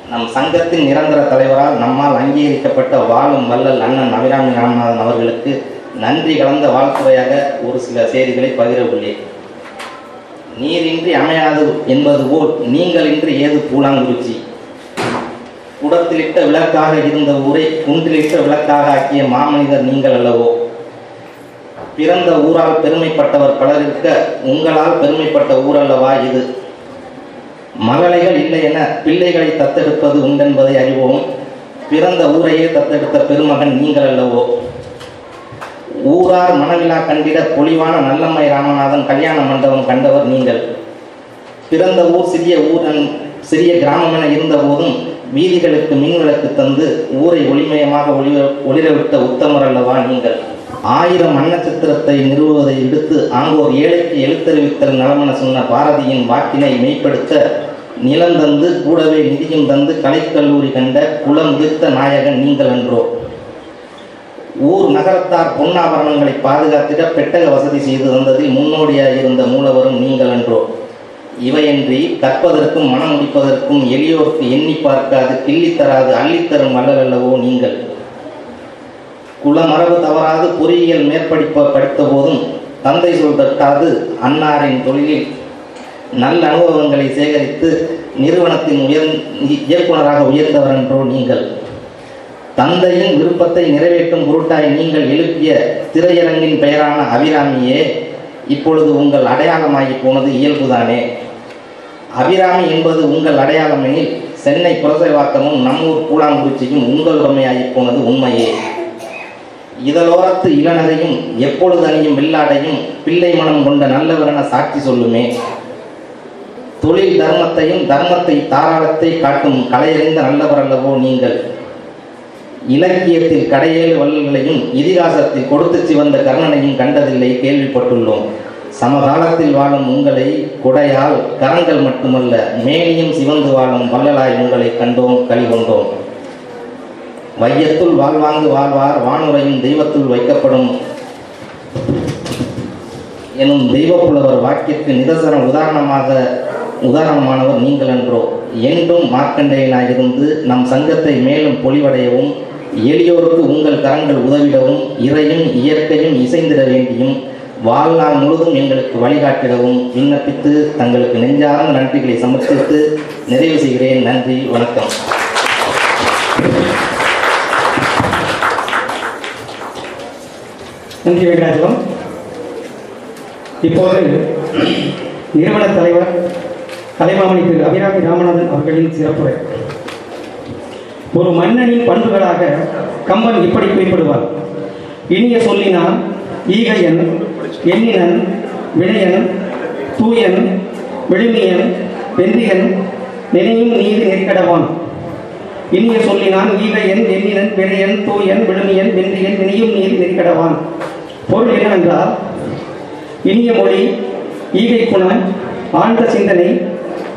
நம் சங்கத்தின் நிரந்தர தலைவரால் நம்மால் அங்கீகரிக்கப்பட்ட வாழும் வள்ளல் அண்ணன் அபிராமி ராமநாதன் அவர்களுக்கு நன்றி கலந்த வாழ்த்துறையாக ஒரு சில செய்திகளை பகிர உள்ளேன். நீரின்றி அமையாது என்பது போல் நீங்கள் இன்றி ஏது பூலாங்குறிச்சி. குடத்திலிட்ட விளக்காக இருந்த ஊரை குன்றிலிட்ட விளக்காக ஆக்கிய மாமனிதர் நீங்கள் அல்லவோ. பிறந்த ஊரால் பெருமைப்பட்டவர் பலர் இருக்க உங்களால் பெருமைப்பட்ட ஊரல்லவா இது. மழலைகள் இல்லை என பிள்ளைகளை தத்தெடுப்பது உண்டென்பதை அறிவோம். பிறந்த ஊரையே தத்தெடுத்த பெருமகன் நீங்கள் அல்லவோ. ஊரார் மனவிழா கண்டிட பொலிவான நல்லம்மை ராமநாதன் கல்யாண மண்டபம் கண்டவர் நீங்கள். பிறந்த ஊர் சிறிய கிராமம் என இருந்த போதும் வீதிகளுக்கு மின்விளக்கு தந்து ஊரை ஒளிமயமாக ஒளிரவிட்ட உத்தமர் அல்லவா நீங்கள். 1000 அன்னச்சித்திரத்தை நிறுவுவதை விடுத்து ஆங்கோர் ஏழைக்கு எழுத்தறிவித்தல் நலமென சொன்ன பாரதியின் வாக்கினை மெய்ப்படுத்த நிலம் தந்து கூடவே நிதியும் தந்து கலைக்கல்லூரி கண்ட குலம் தீர்த்த நாயகன் நீங்கள் அன்றோ. ஊர் நகரத்தார் பொன்னாபரணங்களை பாதுகாத்திட பெட்டக வசதி செய்து தந்ததில் முன்னோடியாக இருந்த மூலவரும் நீங்கள் அன்றோ. இவையன்றி கற்பதற்கும் மனம் முடிப்பதற்கும் எளியோருக்கு எண்ணி பார்க்காது கிள்ளித்தராது அள்ளித்தரும் வள்ளல் அல்லவோ நீங்கள். குலமரபு தவறாது பொறியியல் படித்த போதும் தந்தை சொல் தட்டாது அன்னாரின் தொழிலில் நல்ல அனுபவங்களை சேகரித்து நிறுவனத்தின் இயக்குநராக உயர்ந்தவர் என்றோ நீங்கள். தந்தையின் விருப்பத்தை நிறைவேற்றும் பொருட்டாய் நீங்கள் எழுப்பிய திரையரங்கின் பெயரான அபிராமியே இப்பொழுது உங்கள் அடையாளமாகி போனது இயல்புதானே. அபிராமி என்பது உங்கள் அடையாளம் எனில் சென்னை புரசைவாக்கமும் நம்மூர் பூலாங்குறிச்சியும் உங்கள் உடமையாகி போனது உண்மையே. இதழோரத்து இளநரையும் எப்பொழுது அணியும் வெள்ளாடையும் பிள்ளை மனம் கொண்ட நல்லவரென சாட்சி சொல்லுமே. தொழில் தர்மத்தையும் தர்மத்தை தாராளத்தை காட்டும் கலையறிந்த நல்லவர் அல்லவோ நீங்கள். இலக்கியத்தில் கடையேழு வள்ளல்களையும் இதிகாசத்தில் கொடுத்து சிவந்த கர்ணனையும் கண்டதில்லை, கேள்விப்பட்டுள்ளோம். சமகாலத்தில் வாழும் உங்களை கொடையால் கரங்கள் மட்டுமல்ல மேனியும் சிவந்து வாழும் வள்ளலாய் உங்களை கண்டோம், கழிகொண்டோம். வையத்துள் வாழ்வாங்கு வாழ்வார் வானுரையும் தெய்வத்துள் வைக்கப்படும் எனும் தெய்வப்புலவர் வாக்கிற்கு நிதர்சன உதாரணமானவர் நீங்கள் என்றோ. என்றும் மார்க்கண்டேயனாயிருந்து நம் சங்கத்தை மேலும் பொலிவடையவும் எளியோருக்கு உங்கள் கரங்கள் உதவிடவும் இறையும் இயற்கையும் இசைந்திட வேண்டியும் வாழ்நாள் முழுதும் எங்களுக்கு வழிகாட்டிடவும் விண்ணப்பித்து தங்களுக்கு நெஞ்சார்ந்த நன்றிகளை சமர்ப்பித்து நிறைவு செய்கிறேன். நன்றி, வணக்கம். நன்றி வெங்கடாஜலம். இப்போது நிறுவன தலைவர் கலைமாமணி திரு அபிராமி ராமநாதன் அவர்களின் சிறப்புரை. ஒரு மன்னனின் பண்புகளாக கம்பன் இப்படி குறிப்பிடுவார். இனிய சொல்லினான் ஈகையன் எண்ணினன் வினயன் தூயன் விழுமியன் வெந்தியன் நெனியும் நீதி நெறிக்கடவான். இனிய சொல்லினான் ஈகையன் எண்ணினன் வினயன் தூயன் விழுமியன் வெந்தியன் நினையும் நீதி நெறிக்கடவான். பொருள் என்னவென்றால் இனிய மொழி, ஈகை குணம், ஆழ்ந்த சிந்தனை,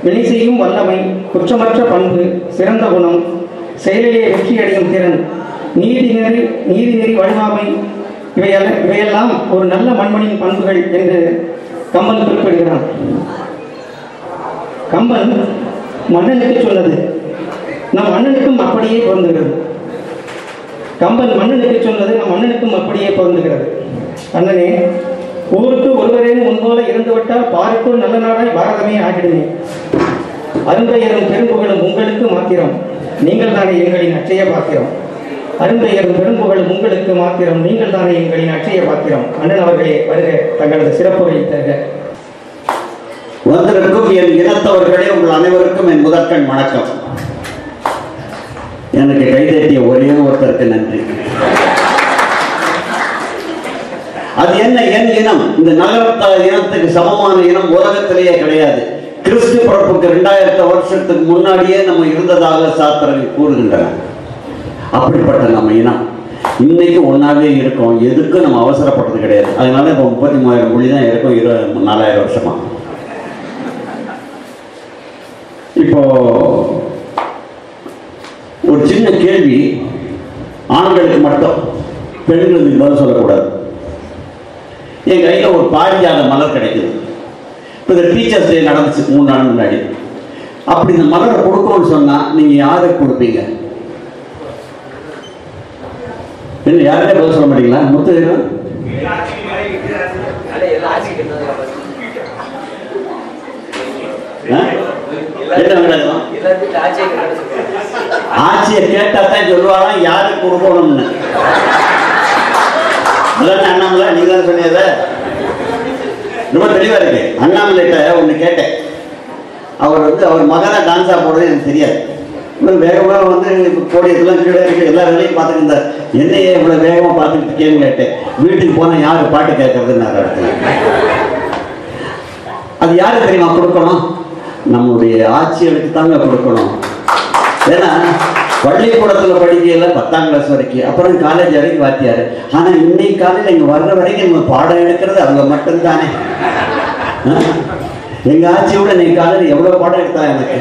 வினை செய்யும் வல்லமை, குற்றமற்ற பண்பு, சிறந்த குணம், செயலிலே வெற்றியடையும் திறன், நீதி நெறி வழிவாமை, இவையெல்லாம் ஒரு நல்ல மண்மணியின் பண்புகள் என்று கம்பன் குறிப்பிடுகிறான். கம்பன் மன்னனுக்கு சொன்னது நம் அண்ணனுக்கும் அப்படியே பொருந்துகிறது. கம்பன் மன்னனுக்கு சொன்னது நம் அண்ணனுக்கும் அப்படியே பொருந்துகிறது. அண்ணனே, ஊருக்கு ஒருவரேனும் முன்போல இருந்துவிட்டால் பாருக்குள் நல்ல நாடாய் பாரதமே ஆகிடுமே. அரும்பெயரும் பெரும்புகளும் உங்களுக்கு மாத்திரம், நீங்கள் தானே எங்களின் அட்சய பாத்திரம். அரும்பெயரும் பெரும்புகளும் உங்களுக்கு மாத்திரம், நீங்கள் தானே எங்களின் அட்சய பாத்திரம். அண்ணன் அவர்களே வருக, தங்களது சிறப்புரை தருக. வந்திருக்கும் என் இனத்தவர்களே, உங்கள் அனைவருக்கும் என் முதற்கண் வணக்கம். எனக்கு கைதட்டிய ஒரே ஒருத்தருக்கு நன்றி. அது என்ன? என் இனம். இந்த நகரத்தார் இனத்துக்கு சமமான இனம் உலகத்திலேயே கிடையாது. கிறிஸ்து பிறப்புக்கு 2000 வருஷத்துக்கு முன்னாடியே நம்ம இருந்ததாக சாஸ்திரங்கள் கூறுகின்றன. அப்படிப்பட்ட நம்ம இனம் இன்னைக்கு ஒன்றாவே இருக்கும். எதுக்கும் நம்ம அவசரப்படுறது கிடையாது. அதனால இப்போ 33,000 புள்ளி தான் இருக்கும் 24,000 வருஷமா. இப்போ ஒரு சின்ன கேள்வி, ஆண்களுக்கு மட்டும், பெண்களுக்கு பதில் சொல்லக்கூடாது. என் கையில் ஒரு பாரிஜாத மலர் கிடைக்குது. இப்போ இந்த டீச்சர்ஸ் டே நடந்துச்சு 3 நாள் முன்னாடி. அப்படி இந்த மலரை கொடுக்கணும்னு சொன்னால் நீங்கள் யாருக்கு கொடுப்பீங்க? என்ன யாருக்கே பதில் சொல்ல மாட்டீங்களா? முத்து ஆட்சியை கேட்டா தான் சொல்லுவாங்க யாருக்கு கொடுக்கணும்னு. அண்ணாமலை நீங்க தான் சொன்னீங்க, ரொம்ப தெளிவா இருக்கு. அண்ணாமலைகிட்ட ஒண்ணு கேட்டேன். அவர் மகனா டான்ஸா போடுறது எனக்கு தெரியாது. வேகமாக வந்து கோடியெல்லாம் கீழே இருக்கு, எல்லா வேலையும் பார்த்துட்டு இருந்தார். என்னையே இவ்வளவு வேகமா பார்த்துக்கிட்டு கேள்வி கேட்டேன். வீட்டுக்கு போனா யாரு பாட்டு கேட்கறதுன்னு நான் இடத்துல. அது யாரு தெரியுமா கொடுக்கணும்? நம்முடைய ஆட்சியர்களுக்கு தாங்க கொடுக்கணும். ஏன்னா பள்ளிக்கூடத்தில் படிக்கல 10ஆம் கிளாஸ் வரைக்கும், அப்புறம் காலேஜ் வரைக்கும் வாத்தியாரு. ஆனா இன்னைக்கு காலையில் இங்க வர்ற வரைக்கும் நம்ம பாடம் எடுக்கிறது அவங்க மட்டும்தானே. எங்க ஆட்சியோட இன்னைக்கு காலையில் எவ்வளவு பாடம் எடுத்தா எனக்கு.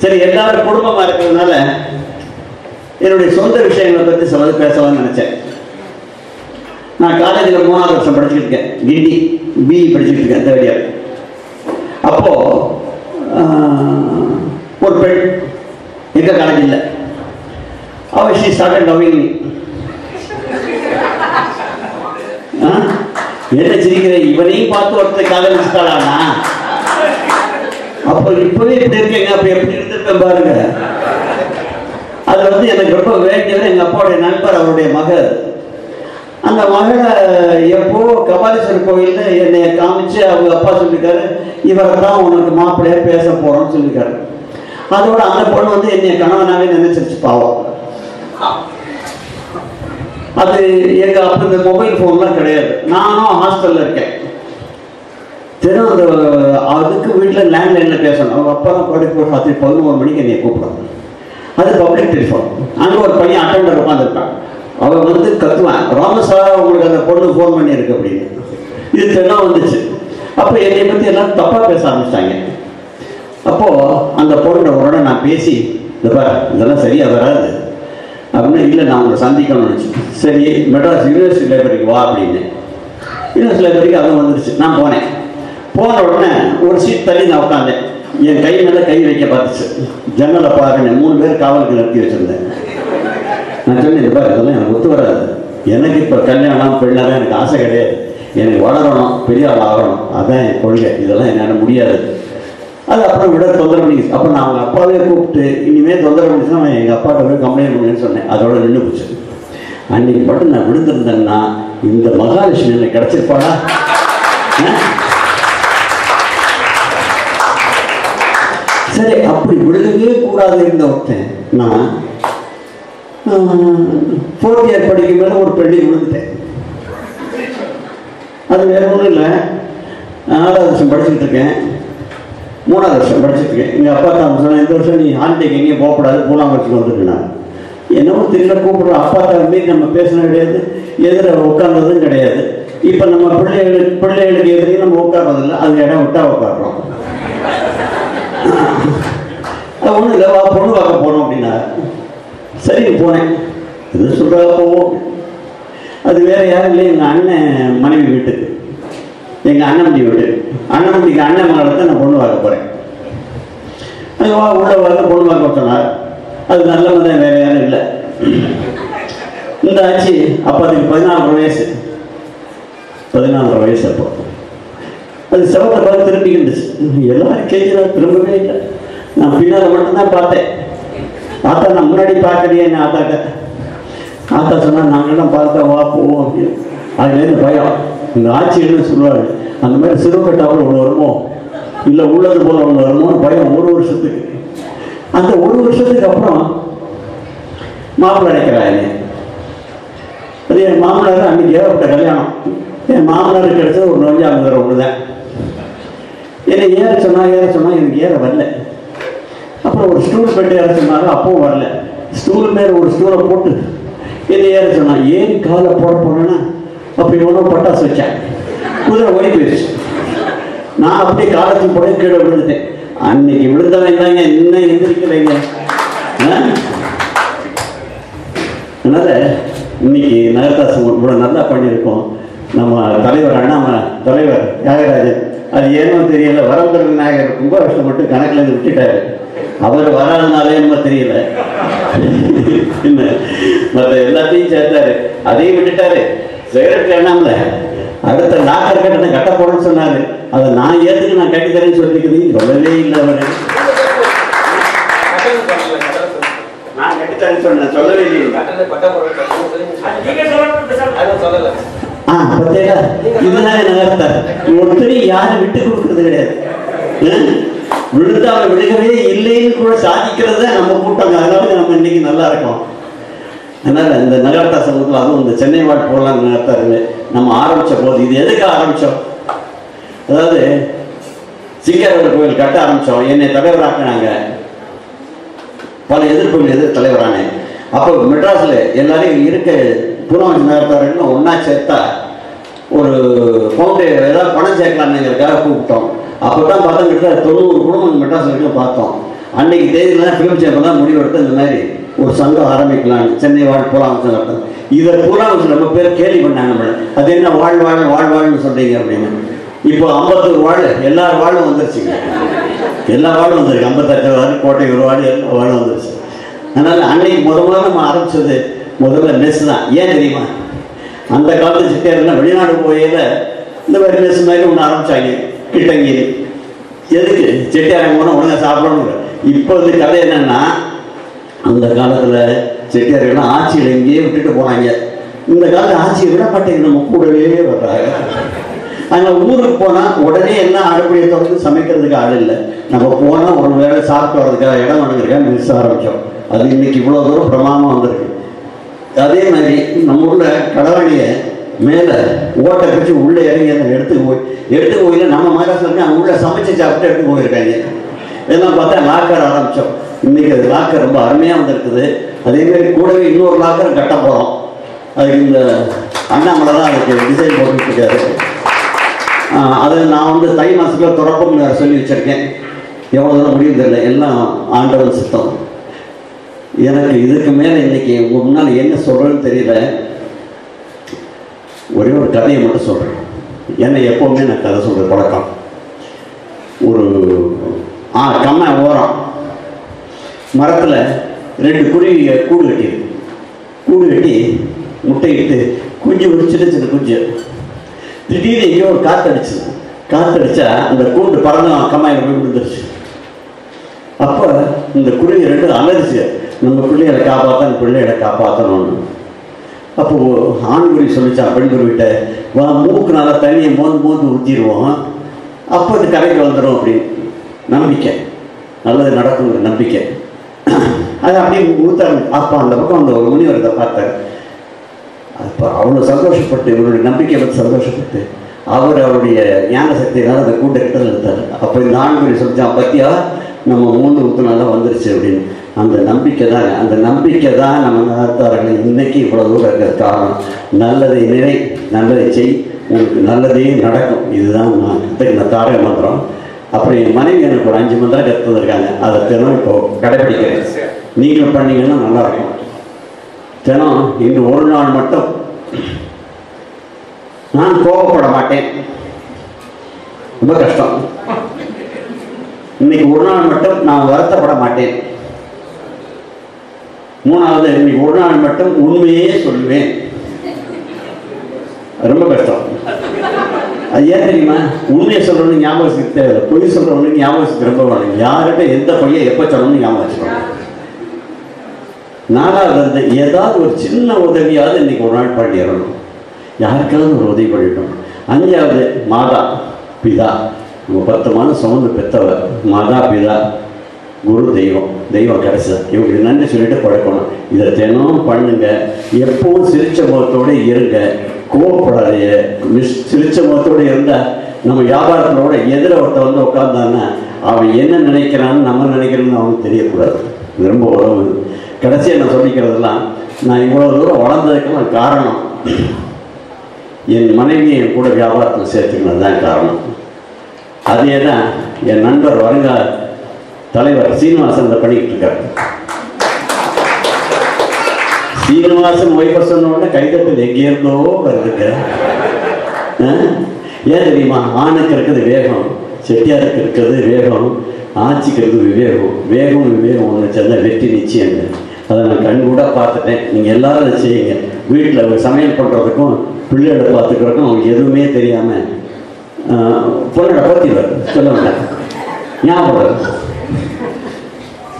சரி, எல்லாரும் குடும்பமா இருக்கிறதுனால என்னுடைய சொந்த விஷயங்களை பற்றி சிலது பேசலாம்னு நினைச்சேன். நான் காலேஜில் 3ஆவது வருஷம் படிச்சுட்டு இருக்கேன். கிண்டி பிஇ படிச்சுட்டு இருக்கேன், 3rd year. அப்போ ஒரு பெண் எங்க காலேஜ் இல்லை, அவள் she started loving me. என்ன சிரிக்கிறேன், இவனையும் பார்த்து ஒருத்தர் காதலிச்சுட்டாளானா? அப்போ இப்பவே இப்படி இருக்கேங்க, அப்ப எப்படி இருந்திருப்பேன் பாருங்க. அது வந்து எனக்கு ரொம்ப வேண்டியவர் எங்க அப்பாவுடைய நண்பர், அவருடைய மகள். அந்த மகளை எப்போ கபாலீஸ்வரர் கோயில்ல என்னை காமிச்சு அவங்க அப்பா சொல்லியிருக்காரு, இவரை தான் உனக்கு மாப்பிள்ளையா பேச போறோம்னு சொல்லியிருக்காரு. அதோட அந்த பொண்ணு வந்து என்னை கணவனாவே நினைச்சிருச்சு பாவம். அது எங்க அப்ப இந்த மொபைல் போன்லாம் கிடையாது. நானும் ஹாஸ்டல்ல இருக்கேன். தினம் அந்த அதுக்கு வீட்டில் லேண்ட்லைன்ல பேசணும். அவங்க அப்பா தான் படுக்க ராத்திரி 11 மணிக்கு என்னை கூப்பிடுவாங்க. அது பப்ளிக் டெலிஃபோன். அங்கே ஒரு பையன் அட்டெண்டர் உட்காந்துருக்கான். அவன் வந்து கத்துவான், ராமசா உங்களுக்கு அந்த பொண்ணு ஃபோன் பண்ணியிருக்கு அப்படின்னு. இது தினம் வந்துச்சு. அப்போ என்னை பற்றி எல்லாம் தப்பாக பேச ஆரம்பிச்சிட்டாங்க. அப்போது அந்த பொண்ணோட உடனே நான் பேசி, இதெல்லாம் சரியாக வராது அப்படின்னு. இல்லை, நான் உங்களை சந்திக்கணும்னு நினச்சி, சரி மெட்ராஸ் யூனிவர்சிட்டி லைப்ரரிக்கு வா அப்படின்னு. யூனிவர்சிட்டி லைப்ரரிக்கு அவன் வந்துருச்சு. நான் போனேன். போன உடனே ஒரு சீட் தள்ளி நான் உட்காந்தேன். என் கை மேலே கை வைக்க பார்த்துச்சு. ஜன்னலை பாருங்க, 3 பேர் காவலுக்கு நிறுத்தி வச்சிருந்தேன். நான் சொன்னேன், இதெல்லாம் எனக்கு ஒத்து வராது. எனக்கு இப்போ கல்யாணம் பெண்ணாக எனக்கு ஆசை கிடையாது. எனக்கு வளரணும், பெரிய ஆள் ஆகணும், அதான் என் கொள்கை. இதெல்லாம் என்னால் முடியாது. அது அப்புறம் விட தொந்தரவு பண்ணி, அப்போ நான் அவங்க அப்பாவே கூப்பிட்டு இனிமேல் தொந்தரவு பண்ணிச்சுன்னா நான் எங்கள் அப்பாட்ட போய் கம்ப்ளைண்ட் பண்ணுவேன்னு சொன்னேன். அதோட நின்று போச்சு. அன்னைக்கு மட்டும் நான் விழுந்திருந்தேன்னா இந்த மகாலட்சுமி எனக்கு கிடைச்சிருப்பாடா. சரி, அப்படி விழுகவே கூடாது இருந்த ஒருத்தன் நான் 4th year படிக்கும் போது ஒரு பெண்ணை விழுந்துட்டேன். அது வேற ஒன்றும் இல்லை. 4வது வருஷம் படிச்சுட்டு இருக்கேன். 3வது வருஷம் படிச்சுட்டு இருக்கேன். எங்கள் அப்பா தான் சொன்னேன், இந்த வருஷம் நீ ஹாலிடேக்கு எங்கேயும் போகக்கூடாது, 3ஆம் வருஷத்துக்கு வந்துருக்கேன். என்னவோ தெரியல, கூப்பிடுறோம். அப்பா தான் மீறி நம்ம பேசணும் கிடையாது, எதிர உட்கார்ந்ததும் கிடையாது. இப்போ நம்ம பிள்ளைகளுக்கு எதிரையும் நம்ம உட்கார்றதில்லை, அது இடம் விட்டா உட்காடுறோம். அது ஒன்றும் இல்லை, வா பொண்ணு பார்க்க போனோம் அப்படின்னா. சரி போனேன். இது சொல்கிறா போவோம். அது வேற யாரும் இல்லை, எங்கள் அண்ணன் மனைவி வீட்டுக்கு, எங்கள் அண்ணன்டி வீடு. அண்ணன்டிக்கு அண்ணன் மகளை தான் நான் பொண்ணு பார்க்க போகிறேன். அது வா உள்ள வர பொண்ணு பார்க்க சொன்னார். அது நல்லவங்க தான், வேற யாரும் இல்லை. இந்த ஆச்சு அப்போ அதுக்கு 14 வயசு. 14 வயசு அப்போ. அது செவத்தை பார்த்து திரும்பிக்கிட்டுச்சு. எல்லாரும் கேட்குறா, திரும்பவே இல்லை. நான் பின்னால் மட்டும்தான் பார்த்தேன். ஆத்தா நான் முன்னாடி பார்க்கலையே என்ன ஆத்தாட்ட. ஆத்தா சொன்னால் நாங்கள்லாம் பார்த்தா வா போவோம் அப்படின்னு. அதுலேருந்து பயம். இந்த ஆட்சின்னு சொல்லுவாங்க, அந்த மாதிரி சிறுவட்டாவில் ஒன்று வருமோ, இல்லை உள்ளது போல ஒன்று வருமோன்னு பயம் 1 வருஷத்துக்கு. அந்த 1 வருஷத்துக்கு அப்புறம் மாப்பிள்ளை அடைக்கிறாங்க. அது என் மாமனார் அன்னைக்கு ஏகப்பட்ட கல்யாணம். என் மாமனாருக்கு கிடைச்சது ஒரு நோஞ்சாங்குற ஒன்று தான். என்னை ஏற சொன்னா எனக்கு ஏற வரல. அப்புறம் ஒரு ஸ்டூல் பெட்டு ஏற சொன்னாலும் அப்பவும் வரல. ஸ்டூல் மேலே ஒரு ஸ்டூலை போட்டு என்னை ஏற சொன்னான். ஏறி காலை போட போனேன்னா அப்படி ஒன்றும் பட்டாசு வச்சேன். குதிரை ஓடி போயிடுச்சு. நான் அப்படியே காலத்துக்கு போட கீழே விழுந்துட்டேன். அன்னைக்கு விழுந்தவன் தாங்க இன்னும் எந்திரிக்கலைங்க. அதனால இன்னைக்கு நகரத்தாசம் இவ்வளோ நல்லா பண்ணியிருக்கோம். நம்ம தலைவர் அண்ணாமலை தலைவர் தியாகராஜன் அது ஏனோ தெரியல, வரம்பெரு விநாயகர் ரொம்ப கஷ்டப்பட்டு கணக்கில் இருந்து விட்டுட்டாரு. அவர் வராதுனாலே நம்ம தெரியல, என்ன மற்ற எல்லாத்தையும் சேர்த்தாரு, அதையும் விட்டுட்டாரு. செக்ரட்டரி அண்ணாமலை அடுத்த லாக்கர் கட்டணம் கட்ட போடணும்னு சொன்னாரு. அதை நான் ஏற்றுக்கு நான் கட்டி தரேன்னு சொல்லிக்கிறேன். சொல்லவே இல்லை அவரு. நான் கட்டித்தரேன்னு சொன்னேன், சொல்லவே இல்லை. இதுதான் நகர்த்தார். ஒருத்தரை யாரும் விட்டு கொடுக்கறது கிடையாது. விழுந்து அவரை விழுகவே இல்லைன்னு கூட சாதிக்கிறது தான் நம்ம கூட்டம். அதனால நம்ம இன்னைக்கு நல்லா இருக்கோம். அதனால இந்த நகரத்தா சமூகத்தில் அதுவும் இந்த சென்னை வாழ் போகலாம் நகர்த்தாருங்க நம்ம ஆரம்பிச்ச போது இது எதுக்கு ஆரம்பிச்சோம்? அதாவது சிங்காரவர் கோயில் கட்ட ஆரம்பிச்சோம். என்னை தலைவராக்கினாங்க. பல எதிர்ப்புகள் தலைவரானேன். அப்போ மெட்ராஸில் எல்லாரையும் இருக்க பூனாவஞ்சி நகர்த்தாருன்னு ஒன்றா சேர்த்தா ஒரு ஃபவுண்டேஷன் ஏதாவது பணம் சேர்க்கலாம்னுங்கிறதுக்காக கூப்பிட்டோம். அப்போ தான் பார்த்தா கிட்ட 90 குடும்பம் மெட்ராஸ் வரைக்கும் பார்த்தோம். அன்னைக்கு தேதியில ஃபிலிம் சேம்பர் தான் முடிவெடுத்து இந்த மாதிரி ஒரு சங்கம் ஆரம்பிக்கலான்னு சென்னை வாழ் பூனாவஞ்சி நகர்த்தார். இதை பூனாவஞ்சி ரொம்ப பேர் கேள்வி பண்ணாங்க. நம்மள அது என்ன வாழ்வாழ்னு சொல்றீங்க அப்படின்னு. இப்போ 51 வாழ் எல்லார் வாழும் வந்துருச்சுங்க. எல்லா வாழும் வந்துருக்கு. 58 வாழ் கோட்டை ஒரு வாழ் எல்லா வாழும் வந்துருச்சு. அதனால அன்னைக்கு முதல்ல நம்ம ஆரம்பிச்சது முதல்ல மெஸ் தான். ஏன் தெரியுமா? அந்த காலத்து சிட்டியாரெல்லாம் வெளிநாடு போயில இந்த மாதிரி மெஸ் மாதிரி ஒன்று ஆரம்பிச்சாங்க கிட்டங்கி. எதுக்கு? செட்டியாரம் போனால் ஒழுங்காக சாப்பிடணும். இப்போ இந்த கதை என்னன்னா, அந்த காலத்தில் செட்டியாரெல்லாம் ஆட்சியில் எங்கேயே விட்டுட்டு போனாங்க. இந்த காலத்தில் ஆட்சியை விட மாட்டேங்க, நம்ம கூடவே வர்றாங்க. அதனால் ஊருக்கு போனால் உடனே எல்லாம் அடுப்படியை தொடர்ந்து சமைக்கிறதுக்கு ஆள் இல்லை. நம்ம போனால் ஒரு வேளை சாப்பிட்டு வர்றதுக்காக இடம் வேணுங்கிறக்காக மெஸ் ஆரம்பித்தோம். அது இன்னைக்கு இவ்வளோ தூரம் பிரமாதமாக வந்திருக்கு. அதே மாதிரி நம்ம உள்ள கடவுளியை மேலே ஓட்டை பிடிச்சி உள்ளே இறங்கி அதை எடுத்து போயில நம்ம மகாராஷ்டிரா அங்கே உள்ள சமைச்சு சாப்பிட்டு எடுத்து போயிருக்காங்க. இதெல்லாம் பார்த்தா லாக்கர் ஆரம்பித்தோம். இன்னைக்கு அது லாக்கர் ரொம்ப அருமையாக வந்திருக்குது. அதேமாதிரி கூடவே இன்னொரு லாக்கர் கட்ட போகிறோம். அதுக்கு இந்த அண்ணாமலை தான் அதுக்கு டிசைன் போட்டுட்டு இருக்காரு. அதை நான் தை மாதத்தில் தொடக்கம் சொல்லி வச்சுருக்கேன். எவ்வளோ தூரம் முடியும் தெரியல, எல்லாம் ஆண்டவன் சித்தம். எனக்கு இதுக்கு மேலே இன்னைக்கு உங்கள் முன்னால் என்ன சொல்கிறேன்னு தெரியல. ஒரே ஒரு கதையை மட்டும் சொல்கிறேன். ஏன்னா எப்போவுமே நான் கதை சொல்கிறது பழக்கம். ஒரு கம்மை ஓரம் மரத்தில் 2 குருவி கூடு கட்டி முட்டையிட்டு குஞ்சு ஒரு சின்ன குஞ்சு. திடீர்னு எங்கேயோ ஒரு காற்றடிச்சா அந்த கூண்டு பறந்து கம்மாயில் போய் விழுந்துருச்சு. அப்போ இந்த குருவி 2 அலறிச்சு, நம்ம பிள்ளைகளை காப்பாற்றணும்னு. அப்போது ஆண்குருவி சொல்லிச்சான் பெண்குருவிட்ட, வா மூக்கு நல்லா தண்ணியை மோந்து ஊற்றிடுவோம், அப்போ இது கரைக்கு வந்துடும் அப்படின்னு நம்பிக்கை. நல்லது நடக்குங்கிற நம்பிக்கை. அது அப்படியே ஊற்றாரு. அப்போ அந்த பக்கம் அந்த ஒரு முனிவரத்தை பார்த்தார். அப்போ அவ்வளோ சந்தோஷப்பட்டு இவருடைய நம்பிக்கையை பற்றி சந்தோஷப்பட்டு அவருடைய ஞான சக்தியினால் அந்த கூட்டை கிட்ட நிறுத்தார். அப்போ இந்த ஆண்குருவி சொல்லிச்சான், பத்தியா நம்ம 3 ஊற்றுனால வந்துருச்சு அப்படின்னு. அந்த நம்பிக்கை தான் நம்ம நகர்த்தார்கள் இன்னைக்கு இவ்வளோ தூரம் இருக்கிற காரணம். நல்லதை நினை, நல்லதை செய், உங்களுக்கு நல்லதே நடக்கும். இதுதான் நான் கற்றுக்கின தாரக மந்திரம். அப்புறம் என் மனைவி எனக்கு ஒரு 5 மந்திரம் கற்றுருக்காங்க. அதை தினம் இப்போ கடைப்பிடிக்கிறேன். நீங்களும் பண்ணீங்கன்னா நல்லாயிருக்கும். தினம் இன்று ஒரு நாள் மட்டும் நான் கோபப்பட மாட்டேன். ரொம்ப கஷ்டம். இன்னைக்கு ஒரு நாள் மட்டும் நான் வருத்தப்பட மாட்டேன். 3வது, இன்னைக்கு ஒரு நாள் மட்டும் உண்மையே சொல்லுவேன். ரொம்ப கஷ்டம். அது ஏன் தெரியுமா? உண்மையை சொல்றவனுக்கு ஞாபகம் தேவை, பொய் சொல்றவனுக்கு ஞாபகம் ரொம்ப வேணும். யார்கிட்ட எந்த பொய்யை எப்போ சொல்லணும்னு ஞாபகம் வச்சுக்கணும். 4வது, ஏதாவது ஒரு சின்ன உதவியாவது இன்னைக்கு ஒரு நாள் பண்ணிடணும். யாருக்காவது ஒரு உதவி பண்ணிட்டோம். 5வது, மாதா பிதா. நம்ம 10 மாதம் சுமந்து பெற்றவர். மாதா பிதா குரு தெய்வம் கிடைச்சது. இவங்களுக்கு நன்றி சொல்லிட்டு பழக்கணும். இதை தினம் பண்ணுங்க. எப்பவும் சிரிச்ச முகத்தோடு இருங்க. கோவப்படாதீங்க, சிரிச்ச முகத்தோடு இருந்தால் நம்ம வியாபாரத்தினோட எதிர ஒருத்த வந்து உட்காந்தான்னா அவன் என்ன நினைக்கிறான்னு நம்ம நினைக்கிறோன்னு அவனுக்கு தெரியக்கூடாது. இது ரொம்ப உறவு. கடைசியாக நான் சொல்லிக்கிறதெல்லாம், நான் இவ்வளோ தூரம் வளர்ந்ததுக்கெல்லாம் காரணம் என் மனைவியை என் கூட வியாபாரத்தில் சேர்த்துக்கினது தான் காரணம். அதே தான் என் நண்பர் வருங்கால தலைவர் சீனிவாசன் பண்ணிக்கிட்டு இருக்கார். சீனிவாசன் ஒய்ஃபை சொன்ன உடனே கைதட்டல் எங்கேருந்தோ வருதுங்க. ஏன் தெரியுமா? ஆணுக்கு இருக்கிறது வேகம், செட்டியாருக்கு இருக்கிறது வேகம், ஆட்சிக்கு இருக்கிறது விவேகம். வேகம் விவேகம் ஒன்று சேர்ந்தா வெற்றி நிச்சயங்க. அதை நான் கண் கூட பார்த்துட்டேன். நீங்கள் எல்லாரும் அதை செய்யுங்க. வீட்டில் சமையல் பண்ணுறதுக்கும் பிள்ளைகளை பார்த்துக்கிறதுக்கும் அவங்களுக்கு எதுவுமே தெரியாமல் பொண்ணோட பற்றிடுவார், சொல்ல வேண்டாம், ஞாபகம்.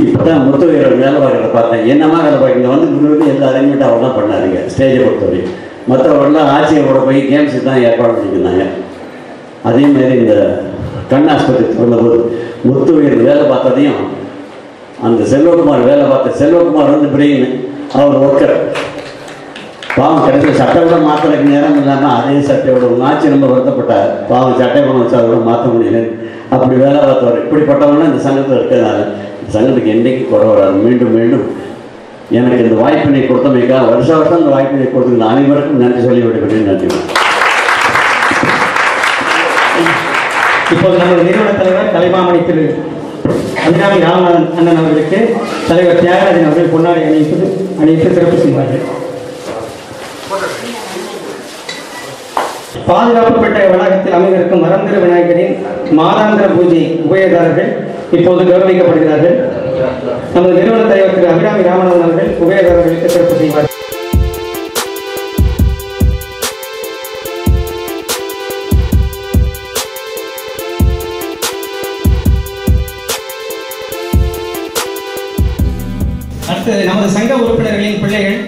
இப்போ தான் முத்துவீரர் வேலை பார்க்கறத பார்த்தேன். என்னமா வேலை பார்க்க வந்து முன்னாடி எல்லா அரேஞ்ச்மெண்ட்டும் அவர் தான் பண்ணாருங்க ஸ்டேஜை பொறுத்தவரை. மற்றவர்கள்லாம் ஆட்சியை கூட போய் கேம்ஸுக்கு தான் ஏற்பாடு பண்ணியிருந்தாங்க. அதேமாரி இந்த கண் ஆஸ்பத்திரி சொன்னபோது முத்துவீரர் வேலை பார்த்ததையும் அந்த செல்வகுமார் வேலை பார்த்த செல்வகுமார் வந்து பிரெயின், அவர் ஒர்க்கர் பாவம். கடைசியில் சட்டை கூட மாற்றுறதுக்கு நேரம் இல்லாமல் அதே சட்டையோட ஆட்சி ரொம்ப வருத்தப்பட்டார். பாவம் சட்டை கொண்டு வச்சு அதை கூட மாற்ற முடியல. அப்படி வேலை பார்த்தவர். இப்படிப்பட்டவங்கன்னா இந்த சங்கத்தில் இருக்கிறதுனால இந்த சங்கத்துக்கு என்றைக்கு குறை வராது. மீண்டும் மீண்டும் எனக்கு இந்த வாய்ப்பினை கொடுத்தமைக்காக வருஷம் இந்த வாய்ப்பினை கொடுத்துருந்த அனைவருக்கும் நன்றி சொல்லி விடுகிறேன். நன்றி. இப்போது நமது நிறுவன தலைவர் கலைமாமணி திரு அபிராமி ராமநாதன் அண்ணன் அவர்களுக்கு தலைவர் தியாகராஜன் அவர்கள் பொன்னாடை அணிவித்து சிறப்பு செய்வார்கள். பாதுகாப்பு பெற்ற வளாகத்தில் அமைந்திருக்கும் மரந்திர விநாயகரின் மாதாந்திர பூஜை உபயதாரர்கள் இப்போது கௌரவிக்கப்படுகிறார்கள். நமது நிறுவன தலைவர் திரு அபிராமி ராமநாதன் அவர்கள் உபயதாரர்களுக்கு சிறப்பு செய்வார்கள். அடுத்தது நமது சங்க உறுப்பினர்களின் பிள்ளைகள்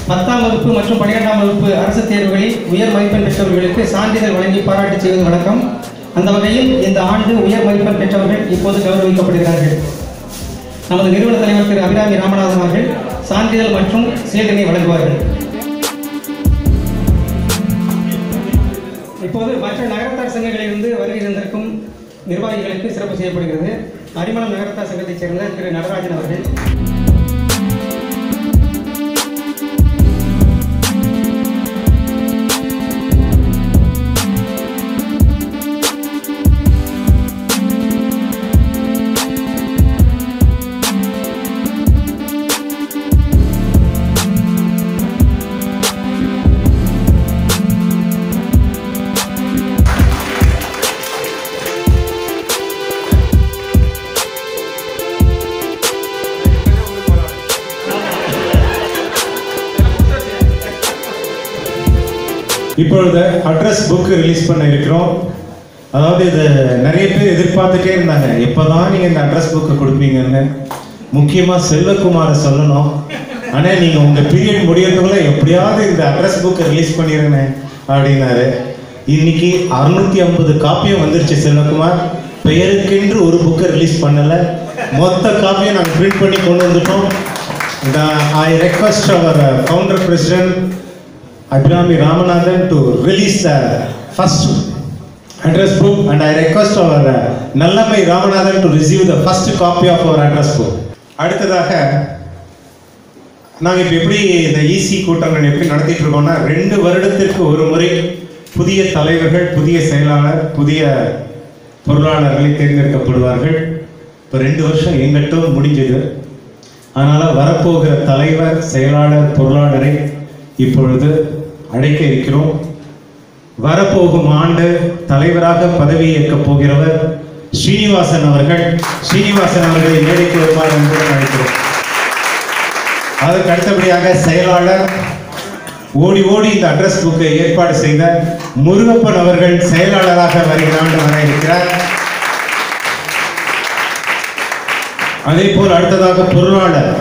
10ஆம் வகுப்பு மற்றும் 12ஆம் வகுப்பு அரசு தேர்வுகளில் உயர் மதிப்பெண் பெற்றவர்களுக்கு சான்றிதழ் வழங்கி பாராட்டு செய்வது வழக்கம். அந்த வகையில் இந்த ஆண்டு உயர் மதிப்பெண் பெற்றவர்கள் இப்போது கௌரவிக்கப்படுகிறார்கள். நமது நிறுவன தலைவர் திரு அபிராமி ராமநாதன் அவர்கள் சான்றிதழ் மற்றும் சேதனை வழங்குவார்கள். இப்போது மற்ற நகரத்தார் சங்கங்களிலிருந்து வருகை தந்திருக்கும் நிர்வாகிகளுக்கு சிறப்பு செய்யப்படுகிறது. அரிமளம் நகரத்தார் சங்கத்தைச் சேர்ந்த திரு நடராஜன் அவர்கள், இப்பொழுது அட்ரஸ் புக் ரிலீஸ் பண்ண இருக்கிறோம். அதாவது இது நிறைய பேர் எதிர்பார்த்துட்டே இருந்தாங்க, எப்போதான் நீங்கள் இந்த அட்ரஸ் புக்கு கொடுப்பீங்கன்னு. முக்கியமாக செல்வகுமாரை சொல்லணும். ஆனால் நீங்கள் உங்கள் பீரியட் முடியறதுக்குள்ள எப்படியாவது இந்த அட்ரஸ் புக்கை ரிலீஸ் பண்ணிடுங்க அப்படின்னாரு. இன்னைக்கு 650 காப்பியும் வந்துருச்சு. செல்வகுமார் பெயருக்கென்று ஒரு புக்கை ரிலீஸ் பண்ணலை, மொத்த காப்பியும் நாங்கள் பிரிண்ட் பண்ணி கொண்டு வந்துட்டோம். ஐ ரெக்வஸ்ட் அவர் founder president Abhirami Ramanathan to release the first address book, and I request our Nallamai Ramanathan to receive the first copy of our address book. அடுத்ததாக நாங்கள் இப்போ எப்படி இந்த ஈசி கூட்டங்கள் எப்படி நடத்திட்டு இருக்கோம்னா, 2 வருடத்திற்கு ஒரு முறை புதிய தலைவர்கள், புதிய செயலாளர், புதிய பொருளாளர்களை தேர்ந்தெடுக்கப்படுவார்கள். இப்போ 2 வருஷம் எங்கிட்டும் முடிஞ்சது. அதனால் வரப்போகிற தலைவர், செயலாளர், பொருளாளரை இப்பொழுது அழைக்க இருக்கிறோம். வரப்போகும் ஆண்டு தலைவராக பதவி ஏற்கப் போகிறவர் ஸ்ரீனிவாசன் அவர்கள். ஸ்ரீனிவாசன் அவர்களை மேடைக்கு வருமாறு என்பதை அழைக்கிறோம். அதற்கு அடுத்தபடியாக செயலாளர், ஓடி ஓடி இந்த அட்ரஸ் புக்கை ஏற்பாடு செய்த முருகப்பன் அவர்கள் செயலாளராக வருகிற ஆண்டு வர இருக்கிறார். அதே போல் அடுத்ததாக பொருளாளர்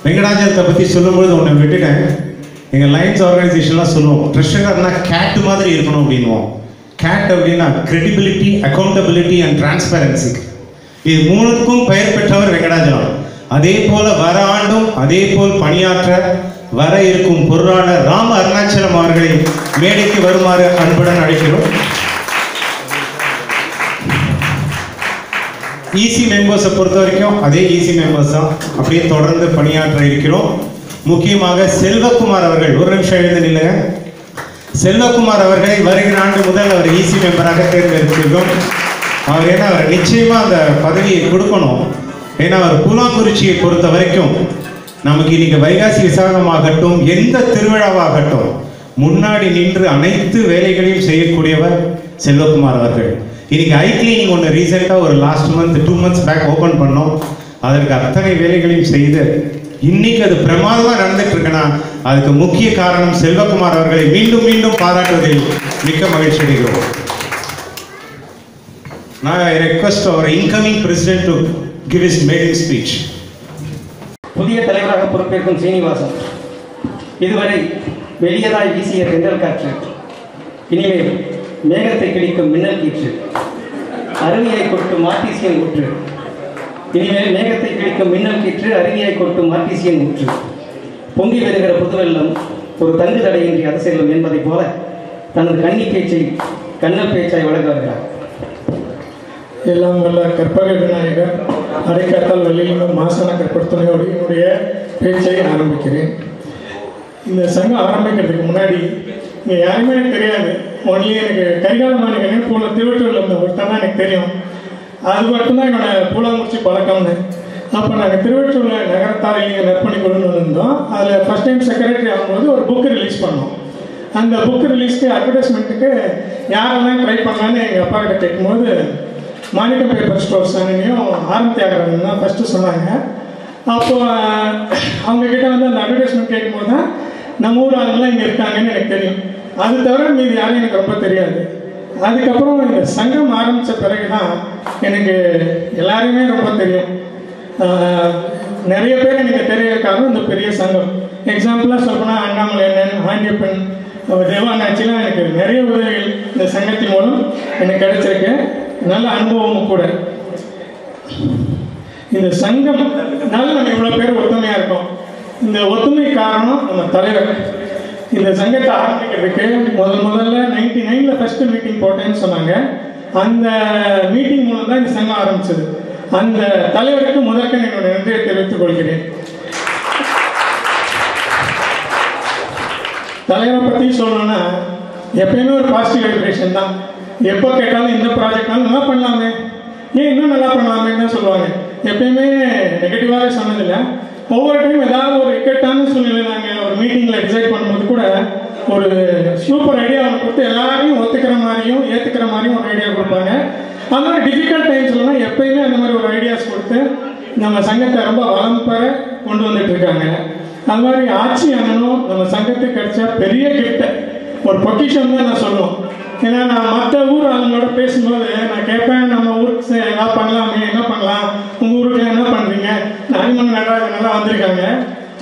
வெங்கடாஜலத்தை பற்றி சொல்லும்பொழுது ஒன்று விட்டுட்டேன். எங்கள் லைன்ஸ் ஆர்கனைசேஷன்லாம் சொல்லுவோம், ட்ரெஷரர்னா கேட் மாதிரி இருக்கணும் அப்படின்வோம். கேட் அப்படின்னா கிரெடிபிலிட்டி, அக்கௌண்டபிலிட்டி அண்ட் டிரான்ஸ்பரன்சி. இது 3க்கும் பெயர் பெற்றவர் வெங்கடாஜலம். அதே போல் வர ஆண்டும் அதே போல் பணியாற்ற வர இருக்கும் பொருளாளர் ராம அருணாச்சலம் அவர்களை மேடைக்கு வருமாறு அன்புடன் அழைக்கிறோம். ஈசி மெம்பர்ஸை பொறுத்த வரைக்கும் அதே ஈசி மெம்பர்ஸ் தான், அப்படியே தொடர்ந்து பணியாற்ற இருக்கிறோம். முக்கியமாக செல்வகுமார் அவர்கள், ஒரு நிமிஷம் எழுந்து நில்லுங்க. செல்வகுமார் அவர்களை வருகிற ஆண்டு முதல் அவர் ஈசி மெம்பராக தேர்ந்தெடுத்திருக்கோம். அவர் நிச்சயமா அந்த பதவியை கொடுக்கணும். ஏன்னா அவர் பூலாங்குறிச்சியை பொறுத்த வரைக்கும் நமக்கு இன்னைக்கு வைகாசி விசாகமாகட்டும், எந்த திருவிழாவாகட்டும், முன்னாடி நின்று அனைத்து வேலைகளையும் செய்யக்கூடியவர் செல்வகுமார் அவர்கள். இன்னைக்கு ஐ கிளீனிங் ஒன்று ரீசெண்டாக ஒரு last month 2 months back open பண்ணோம். அதற்கு அத்தனை வேலைகளையும் செய்து இன்னைக்கு அது பிரமாதமாக நடந்துட்டு இருக்குன்னா அதுக்கு முக்கிய காரணம் செல்வகுமார் அவர்களை மீண்டும் மீண்டும் பாராட்டுவதில் மிக்க மகிழ்ச்சி அடைகிறோம். Now I request our incoming president to give his maiden speech. புதிய தலைவராக பொறுப்பேற்கும் சீனிவாசன், இதுவரை வெளியதாய் வீசிய தென்றல் காற்று இனிமேல் மேகத்தை கிழிக்கும் மின்னல் கீற்று, அருவியை கொட்டும் ஆர்டிசியன் ஊற்று, இனிமேல் மேகத்தை கிழிக்கும் மின்னல் கீற்று, அருவியை கொட்டும் ஆர்டிசியன் ஊற்று, பொங்கி வருகிற புதுவெள்ளம் ஒரு தங்கு தடையின்றி அது செல்லும் என்பதைப் போல தனது கன்னி பேச்சை கண்ணல் பேச்சாய் வழங்க வருகிறார். எல்லாம் வல்ல கற்பக விநாயகர் அடைக்காத்தால் வள்ளியிலும் மாசன கற்படுத்தனையோடு என்னுடைய பேச்சை ஆரம்பிக்கிறேன். இந்த சங்கம் ஆரம்பிக்கிறதுக்கு முன்னாடி இங்கே யாருமே எனக்கு தெரியாது. ஒன்லி எனக்கு கைகாலமானிகனே போல திருவட்டூரில் இருந்த ஒருத்தர் தான் எனக்கு தெரியும். அது மட்டும்தான் என்னோட பூலாங்குறிச்சி பழக்கம்னு. அப்போ நாங்கள் திருவட்டூரில் நகரத்தார் இல்லைங்க நற்பணி கொண்டு வந்திருந்தோம். அதில் ஃபஸ்ட் டைம் செக்ரட்டரி ஆகும்போது ஒரு புக்கு ரிலீஸ் பண்ணோம். அந்த புக்கு ரிலீஸ்க்கு அட்வர்டைஸ்மெண்ட்டுக்கு யாரெல்லாம் ட்ரை பண்ணலான்னு எங்கள் அப்பா கிட்ட கேட்கும்போது மாணிக்கம் பேப்பர் ஸ்டோர்ஸ் அங்கேயும் ஆரம் தியாகராஜன் தான் ஃபஸ்ட்டு சொன்னாங்க. அப்போது அவங்கக்கிட்ட வந்து அந்த அட்வர்டைஸ்மெண்ட் கேட்கும்போது தான் நம்ம ஊர் ஆளுங்களாம் இங்கே இருக்காங்கன்னு எனக்கு தெரியும். அது தவிர மீது யாரும் எனக்கு ரொம்ப தெரியாது. அதுக்கப்புறம் இந்த சங்கம் ஆரம்பித்த பிறகு தான் எனக்கு எல்லாருமே ரொம்ப தெரியும். நிறைய பேர் எனக்கு தெரியறதுக்காக இந்த பெரிய சங்கம். எக்ஸாம்பிளாக சொல்லப்போனால் அண்ணாமலை அண்ணன், ஆண்டியப்பன், தேவானாச்சிலாம் எனக்கு நிறைய உதவிகள் இந்த சங்கத்தின் மூலம் எனக்கு கிடைச்சிருக்கு. நல்ல அனுபவமும் கூட. இந்த சங்கம் நம்ம இவ்வளோ பேர் ஒத்துமையாக இருக்கோம். இந்த ஒத்துமை காரணம் நம்ம தலைவர். இந்த சங்கத்தை ஆரம்பிக்கிறதுக்கு முதல்ல 99 ஃபர்ஸ்ட் மீட்டிங் போட்டேன்னு சொன்னாங்க. அந்த மீட்டிங் மூலம் தான் இந்த சங்கம் ஆரம்பிச்சது. அந்த தலைவருக்கு முதற்க என்னோட நன்றியை தெரிவித்துக் கொள்கிறேன். தலைவரை பற்றி சொல்லணும்னா எப்பயுமே ஒரு பாசிட்டிவ் வைப்ரேஷன் தான். எப்போ கேட்டாலும் இந்த ப்ராஜெக்டாலும் நல்லா பண்ணலாமே, ஏன் இன்னும் நல்லா பண்ணலாமே தான் சொல்லுவாங்க. எப்பயுமே நெகட்டிவாகவே சொன்னதில்லை. ஒவ்வொரு டைம் ஏதாவது ஒரு இக்கட்டான சூழ்நிலை நாங்கள் ஒரு மீட்டிங்கில் டிசைட் பண்ணும்போது கூட ஒரு சூப்பர் ஐடியா அவங்க கொடுத்து எல்லாரையும் ஒத்துக்கிற மாதிரியும் ஏற்றுக்கிற மாதிரியும் ஒரு ஐடியா கொடுப்பாங்க. அந்த மாதிரி டிஃபிகல்ட் டைம்ஸ்லாம் எப்பயுமே அந்த மாதிரி ஒரு ஐடியாஸ் கொடுத்து நம்ம சங்கத்தை ரொம்ப வளம் பெற கொண்டு வந்துட்டு இருக்காங்க. அது மாதிரி ஆட்சி அண்ணனும் நம்ம சங்கத்துக்கு கிடைச்ச பெரிய கிஃப்ட், ஒரு பொக்கிஷன் தான் நான் சொல்லுவோம். ஏன்னா நான் மற்ற ஊர் ஆளுங்களோட பேசும்போது நான் கேட்பேன், நம்ம ஊருக்கு ஏதாவது பண்ணலாமே, என்ன பண்ணலாம், உங்கள் ஊருக்கு என்ன பண்ணுறீங்க, அனிமன் நல்லா வந்திருக்காங்க,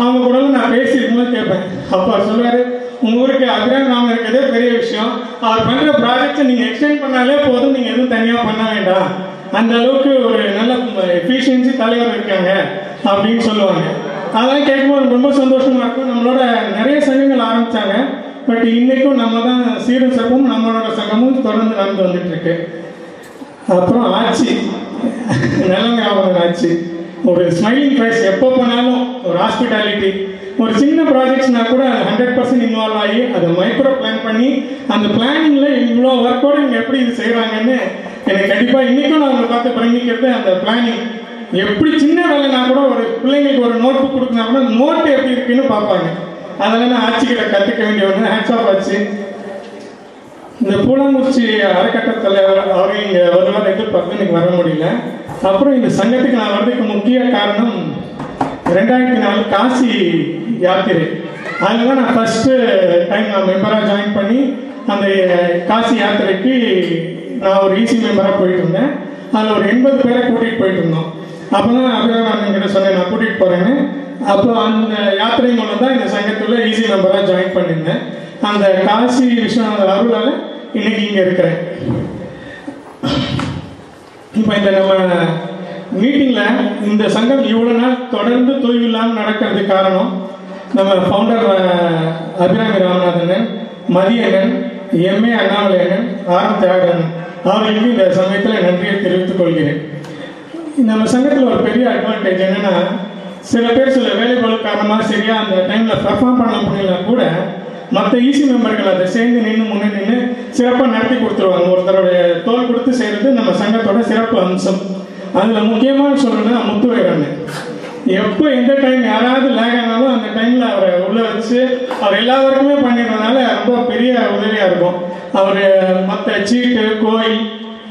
அவங்க கூட நான் பேசியிருக்கும்போது கேட்பேன். அப்போ சொல்லுவார், உங்கள் ஊருக்கு அபிராம் நாம இருக்கிறதே பெரிய விஷயம், அவர் பண்ணுற ப்ராஜெக்டை நீங்கள் எக்ஸ்டெண்ட் பண்ணாலே போதும், நீங்கள் எதுவும் தனியாக பண்ண வேண்டாம், அந்த அளவுக்கு ஒரு நல்ல எஃபிஷியன்சி தலைவர் இருக்காங்க அப்படின்னு சொல்லுவாங்க. அதெல்லாம் கேட்கும்போது ரொம்ப சந்தோஷமாக இருக்கும். நம்மளோட நிறைய சங்கங்கள் ஆரம்பித்தாங்க. பட் இன்றைக்கும் நம்ம தான் சீரும் சிறப்பும் நம்மளோட சங்கமும் தொடர்ந்து நடந்து வந்துட்டு இருக்கு. அப்புறம் ஆட்சி, நல்லவங்க அவங்க ஆட்சி, ஒரு ஸ்மைலிங் ஃபேஸ், எப்போ போனாலும் ஒரு ஹாஸ்பிட்டாலிட்டி, ஒரு சின்ன ப்ராஜெக்ட்ஸ்னா கூட 100% இன்வால்வ் ஆகி அதை மைக்ரோ பிளான் பண்ணி அந்த பிளானிங்கில் இவ்வளோ ஒர்க்கோடு இவங்க எப்படி இது செய்கிறாங்கன்னு எனக்கு கண்டிப்பாக இன்றைக்கும் நான் அவங்களை பார்த்து பிரமிக்கிறது. அந்த பிளானிங் எப்படி சின்ன வேலைனா கூட ஒரு பிள்ளைங்களுக்கு ஒரு நோட் புக் கொடுக்குனா கூட அந்த நோட்டு எப்படி இருக்குன்னு பார்ப்பாங்க. அதெல்லாம் நான் ஆட்சிக்கிட்ட கற்றுக்க வேண்டிய ஒன்று. ஹேட்ஸ் ஆஃப் ஆச்சு. இந்த பூலாங்குறிச்சி அறக்கட்டளை தலைவர் அவங்க இங்கே வருவார் எதிர்பார்த்து எனக்கு வர முடியல. அப்புறம் இந்த சங்கத்துக்கு நான் வர்றதுக்கு முக்கிய காரணம் 2004 காசி யாத்திரை. அதில் தான் நான் ஃபஸ்ட்டு டைம் நான் மெம்பராக ஜாயின் பண்ணி அந்த காசி யாத்திரைக்கு நான் ஒரு ஈசி மெம்பராக போயிட்டு இருந்தேன். அதில் ஒரு 80 பேரை கூட்டிகிட்டு போயிட்டு இருந்தோம். அப்போ தான் அபிராமன்கிட்ட சொன்னேன் நான் கூட்டிகிட்டு போகிறேன்னு. அப்போ அந்த யாத்திரை மூலம் தான் இந்த சங்கத்தில் ஈசி மெம்பராக ஜாயின் பண்ணியிருந்தேன். அந்த காசி விஸ்வநாதர் அருளால் இன்னைக்கு இங்கே இருக்கிறேன். இப்போ இந்த நம்ம மீட்டிங்கில் இந்த சங்கம் இவ்வளோ நாள் தொடர்ந்து தொய்வு இல்லாமல் நடக்கிறதுக்கு காரணம் நம்ம founder Abirami Ramanathan, Mathiyannan, MA Annamalaiyannan, R Thiyagan அவர்களுக்கு இந்த சமயத்தில் நன்றியை தெரிவித்துக் கொள்கிறேன். நம்ம சங்கத்தில் ஒரு பெரிய அட்வான்டேஜ் என்னென்னா, சில பேர் சில வேலைகள் காரணமாக சரியாக அந்த டைமில் பெர்ஃபார்ம் பண்ண முடியல கூட மற்ற ஈசி மெம்பர்கள் அதை சேர்ந்து முன்னே நின்று சிறப்பாக நடத்தி கொடுத்துருவாங்க. ஒருத்தருடைய தோல் கொடுத்து செய்கிறது நம்ம சங்கத்தோட சிறப்பு அம்சம். அதில் முக்கியமாக சொல்லணும்னா முத்துவேரன், எப்போ எந்த டைம் யாராவது லேக் ஆனாலும் அந்த டைமில் அவரை உள்ளே வச்சு அவர் எல்லாருக்குமே பண்ணிடுறதுனால ரொம்ப பெரிய உதவியாக இருக்கும். அவர் மற்ற சீட்டு, கோயில்,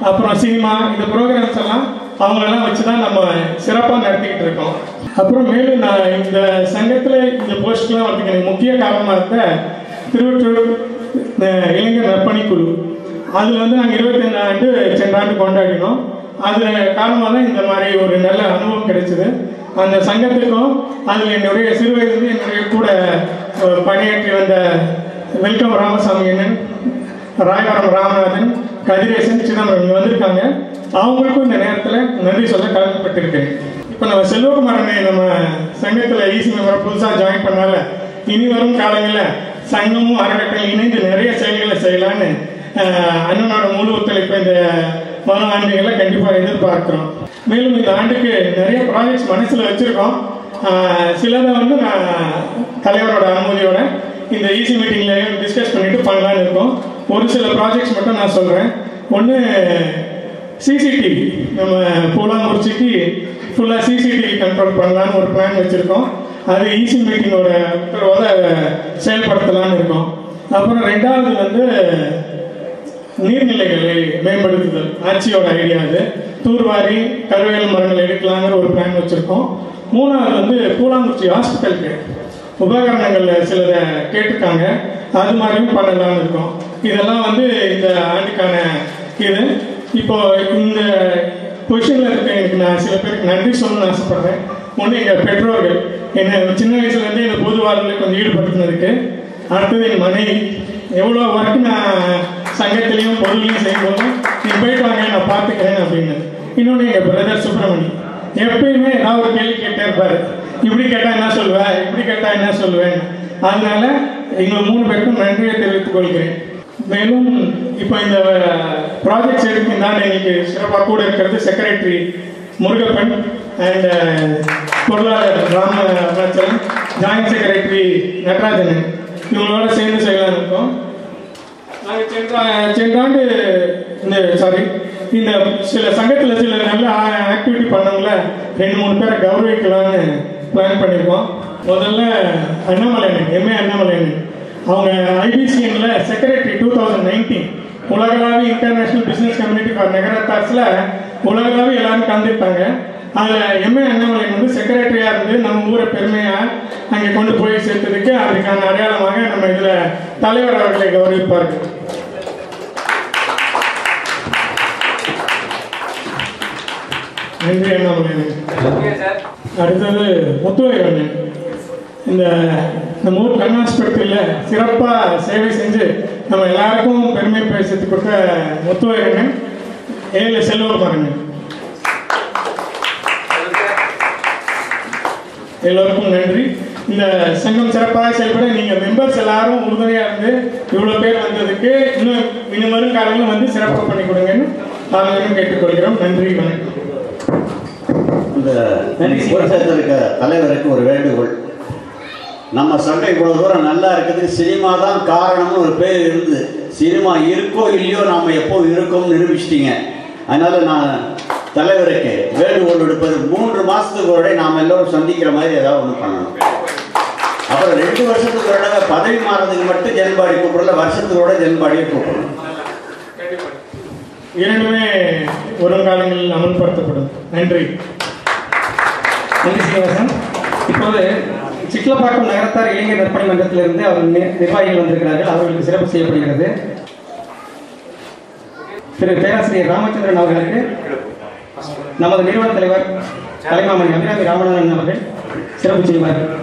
அப்புறம் சினிமா, இந்த ப்ரோக்ராம்ஸ் எல்லாம் அவங்களெல்லாம் வச்சு தான் நம்ம சிறப்பாக நடத்திக்கிட்டு இருக்கோம். அப்புறம் மேலும் நான் இந்த சங்கத்தில் இந்த போஸ்ட்லாம் வரதுக்கு எனக்கு முக்கிய காரணமாக இருந்த திருவற்றூர் இளைஞர் நற்பணிக்குழு, அதில் நாங்கள் 25 ஆண்டு சென்ற ஆண்டு கொண்டாடினோம். அதில் காரணமாக தான் இந்த மாதிரி ஒரு நல்ல அனுபவம் கிடைச்சிது. அந்த சங்கத்துக்கும் அதில் என்னுடைய சிறு வயதிலிருந்து என்னுடைய கூட பணியாற்றி வந்த வெல்கம் ராமசாமி அண்ணன், ராயவரம் ராமநாதன், கதிரேசன், சிதம்பரம் வந்திருக்காங்க. அவங்களுக்கும் இந்த நேரத்தில் நன்றி சொல்ல கடமைப்பட்டிருக்கேன். இப்போ நம்ம செல்வகுமாரனை நம்ம சங்கத்தில் ஈசி மெம்பரை புதுசாக ஜாயின் பண்ணால இனி வரும் காலங்களில் சங்கமும் அறக்கட்டளையும் இணைந்து நிறைய செயல்களை செய்யலான்னு அண்ணனோட முழு ஒத்துழைப்பு இந்த வரும் ஆண்டுகளை கண்டிப்பாக எதிர்பார்க்கிறோம். மேலும் இந்த ஆண்டுக்கு நிறைய ப்ராஜெக்ட்ஸ் மனசில் வச்சுருக்கோம். சிலதை நான் தலைவரோட அனுமதியோட இந்த ஈசி மீட்டிங்லேயும் டிஸ்கஸ் பண்ணிட்டு பண்ணலான்னு இருக்கோம். ஒரு சில ப்ராஜெக்ட்ஸ் மட்டும் நான் சொல்கிறேன். ஒன்று சிசிடிவி, நம்ம பூலாங்குறிச்சிக்கு ஃபுல்லாக சிசிடிவி கண்ட்ரோல் பண்ணலான்னு ஒரு பிளான் வச்சுருக்கோம். அது ஈசி மீட்டிங்கோட உத்தரவோட செயல்படுத்தலான்னு இருக்கோம். அப்புறம் ரெண்டாவது நீர்நிலைகளை மேம்படுத்துதல், ஆட்சியோட ஐடியா. அது தூர்வாரி கருவேல் மரங்கள் எடுக்கலாங்கிற ஒரு பிளான் வச்சுருக்கோம். மூணாவது பூலாங்குறிச்சி ஹாஸ்பிட்டலுக்கு உபகரணங்கள் சிலதை கேட்டிருக்காங்க, அது மாதிரியும் பண்ணலாம்னு இருக்கோம். இதெல்லாம் இந்த ஆண்டுக்கான இது. இப்போ இந்த பொசிஷனில் இருக்க எனக்கு நான் சில பேருக்கு நன்றி சொல்லணும்னு ஆசைப்படுறேன். ஒன்று எங்கள் பெற்றோர்கள், என்னை சின்ன வயசுலேருந்து இந்த பொது வாழ்வில் கொஞ்சம் ஈடுபடுத்தினதுக்கு. அடுத்தது என் மனைவி, எவ்வளோ ஒர்க்கு நான் சங்கத்திலையும் பொருளையும் செய்யும்போதும் நீ போயிட்டு வாங்க நான் பார்த்துக்கிறேன் அப்படின்னு. இன்னொன்று எங்கள் பிரதர் சுப்பிரமணி, எப்பயுமே ஏதாவது ஒரு கேள்வி கேட்டே இருப்பார். இப்படி கேட்டால் என்ன சொல்லுவேன், இப்படி கேட்டால் என்ன சொல்லுவேன். அதனால எங்கள் 3 பேருக்கும் நன்றியை தெரிவித்துக் கொள்கிறேன். மேலும் இப்போ இந்த ப்ராஜெக்ட்ஸ் எடுத்துதான் இன்னைக்கு சிறப்பாக கூட இருக்கிறது செக்ரட்டரி முருகப்பன் அண்ட் பொருளாளர் ராமச்சந்திரன், ஜாயின்ட் செக்ரட்டரி நடராஜன், இவங்களோட சேர்ந்து செய்யலாம் இருக்கோம். நாங்கள் சென்ற ஆண்டு இந்த சில சங்கத்தில் சில நல்ல ஆக்டிவிட்டி பண்ணவங்கள 2-3 பேரை கௌரவிக்கலான்னு பிளான் பண்ணியிருக்கோம். முதல்ல அண்ணாமலையன், எம்ஏ அண்ணாமலையன், அவங்க ஐபிசிஎன்ல செக்ரட்டரி 2019 உலகளாவிய இன்டர்நேஷனல் பிஸ்னஸ் கம்யூனிட்டி ஃபார் நகரத்தார்ஸில் உலகளாவிய எல்லாரும் கலந்துட்டாங்க. அதில் எம்ஏ அண்ணாமலையன் செக்ரட்டரியாக இருந்து நம்ம ஊரை பெருமையாக அங்கே கொண்டு போய் சேர்த்ததுக்கு அதுக்கான அடையாளமாக நம்ம இதில் தலைவர் அவர்களை கௌரவிப்பார்கள். நன்றி அண்ணாமலையன். அடுத்தது முத்துவேரன், நம்ம ஊர் கண் ஆஸ்பத்திரியில் சிறப்பாக சேவை செஞ்சு நம்ம எல்லாருக்கும் பெருமை பேசிட்டு கொடுத்த முத்துவேரன், ஏழு செல்வகுமாரன், எல்லோருக்கும் நன்றி. இந்த சங்கம் சிறப்பாக செயல்பட நீங்கள் மெம்பர்ஸ் எல்லாரும் உறுதுணையாக இருந்து இவ்வளோ பேர் வந்ததுக்கு இன்னும் வரும் காலங்களும் சிறப்பாக பண்ணி கொடுங்கன்னு நாங்களும் கேட்டுக்கொள்கிறோம். நன்றி, வணக்கம். இந்த இருக்க தலைவருக்கு ஒரு வேண்டுகோள். நம்ம சங்கம் இவ்வளோ தூரம் நல்லா இருக்குது, சினிமா தான் காரணம்னு ஒரு பேர் இருந்து, சினிமா இருக்கோ இல்லையோ நாம் எப்போ இருக்கோம்னு நிரூபிச்சிட்டிங்க. அதனால் நான் தலைவருக்கு வேண்டுகோள் விடுப்பது, 3 மாதத்துக்கு ஒரு நாம் எல்லோரும் சந்திக்கிற மாதிரி ஏதாவது ஒன்று பண்ணணும். அப்புறம் 2 வருஷத்துக்கு ஒரு பதவி மாறதுக்கு மட்டும் ஜென்பாடி கூப்பிடல, வருஷத்துக்கூட ஜென்பாடியை கூப்பிடணும். இரண்டுமே வரும் காலங்களில் அமல்படுத்தப்படும். நன்றி. நன்றி சீனிவாசன். இப்போது சிட்லப்பாக்கம் நகரத்தார் இளைஞர் நற்பணி மன்றத்திலிருந்து அவர் நிர்வாகிகள் வந்திருக்கிறார்கள். அவர்களுக்கு சிறப்பு செய்யப்படுகிறது. திரு பேராசிரியர் ராமச்சந்திரன் அவர்களுக்கு நமது நிறுவன தலைவர் கலைமாமணி அபிராமி ராமநாதன் அவர்கள் சிறப்பு செய்வார்கள்.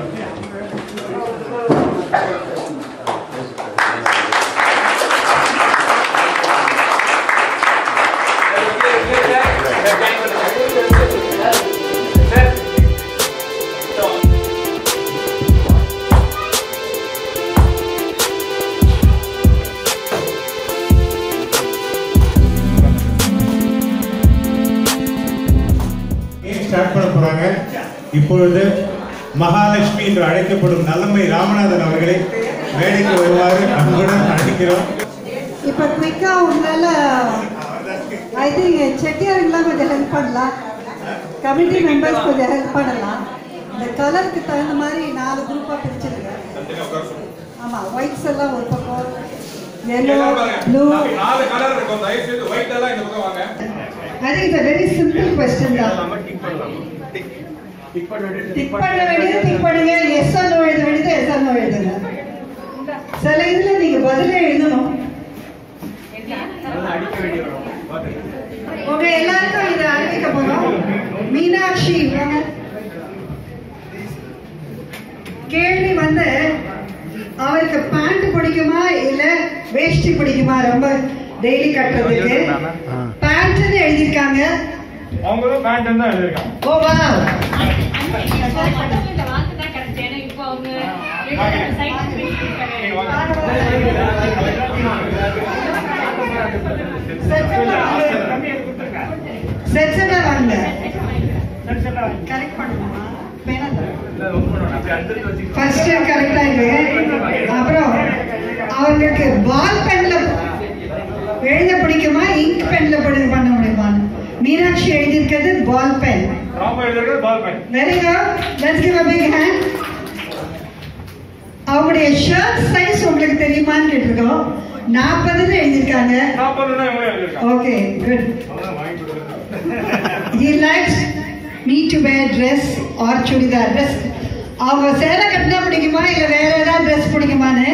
இப்பொழுது மகாலட்சுமி என்று அழைக்கப்படும் நல்லம்மை ராமநாதன் அவர்களை மேடைக்கு வருவாரு அன்புடன் அழைக்கிறோம். இப்போ குயிக்காக உங்களால் ஐ திங்க் செட்டியாருங்களாம் கொஞ்சம் ஹெல்ப் பண்ணலாம், கமிட்டி மெம்பர்ஸ் கொஞ்சம் ஹெல்ப் பண்ணலாம். இந்த கலருக்கு தகுந்த மாதிரி 4 குரூப்பாக பிரிச்சிருக்கேன். ஆமாம், ஒயிட்ஸ் எல்லாம் ஒரு பக்கம், yellow, blue. 4 கலர் இருக்கும், தயவு செய்து ஒயிட் எல்லாம் இந்த பக்கம் வாங்க. I think it's a very simple question தான். டிக் பண்ண வேண்டியது டிக் பண்ணுங்க, எஸ் ஆர் நோ எழுத வேண்டியது எஸ் ஆர் நோ எழுதுங்க. சில இதில் நீங்கள் பதிலே எழுதணும். உங்க எல்லாருக்கும் இதை அறிவிக்க போறோம். மீனாட்சி கேள்வி வந்து, அவருக்கு பேண்ட் பிடிக்குமா இல்ல வேஷ்டி பிடிக்குமா ரொம்ப டெய்லி கட்டுறதுக்கு? பேண்ட்னு எழுதிருக்காங்க. அவங்களும் பேண்ட் தான் எழுதிருக்காங்க. ஓ வா, செட்ஸா வாங்க, கரெக்ட் பண்ணுமா? ஃபர்ஸ்ட் கரெக்டா இருக்கு. அப்புறம் அவங்களுக்கு பால் பென்ல எழுத பிடிக்குமா இங்க் பென்ல பண்ண முடியுமா? மீனாட்சி எழுதியிருக்கிறது ball pen. Very good, let's give a big hand. அவங்களுடைய ஷர்ட் சைஸ் உங்களுக்கு தெரியுமான்னு கேட்டிருக்கோம். 40 எழுதியிருக்காங்க. Okay, good. He likes me to wear dress or chudidar dress. அவங்க சேலை கட்டினா பிடிக்குமா இல்ல வேற ஏதாவது ட்ரெஸ் பிடிக்குமான்னு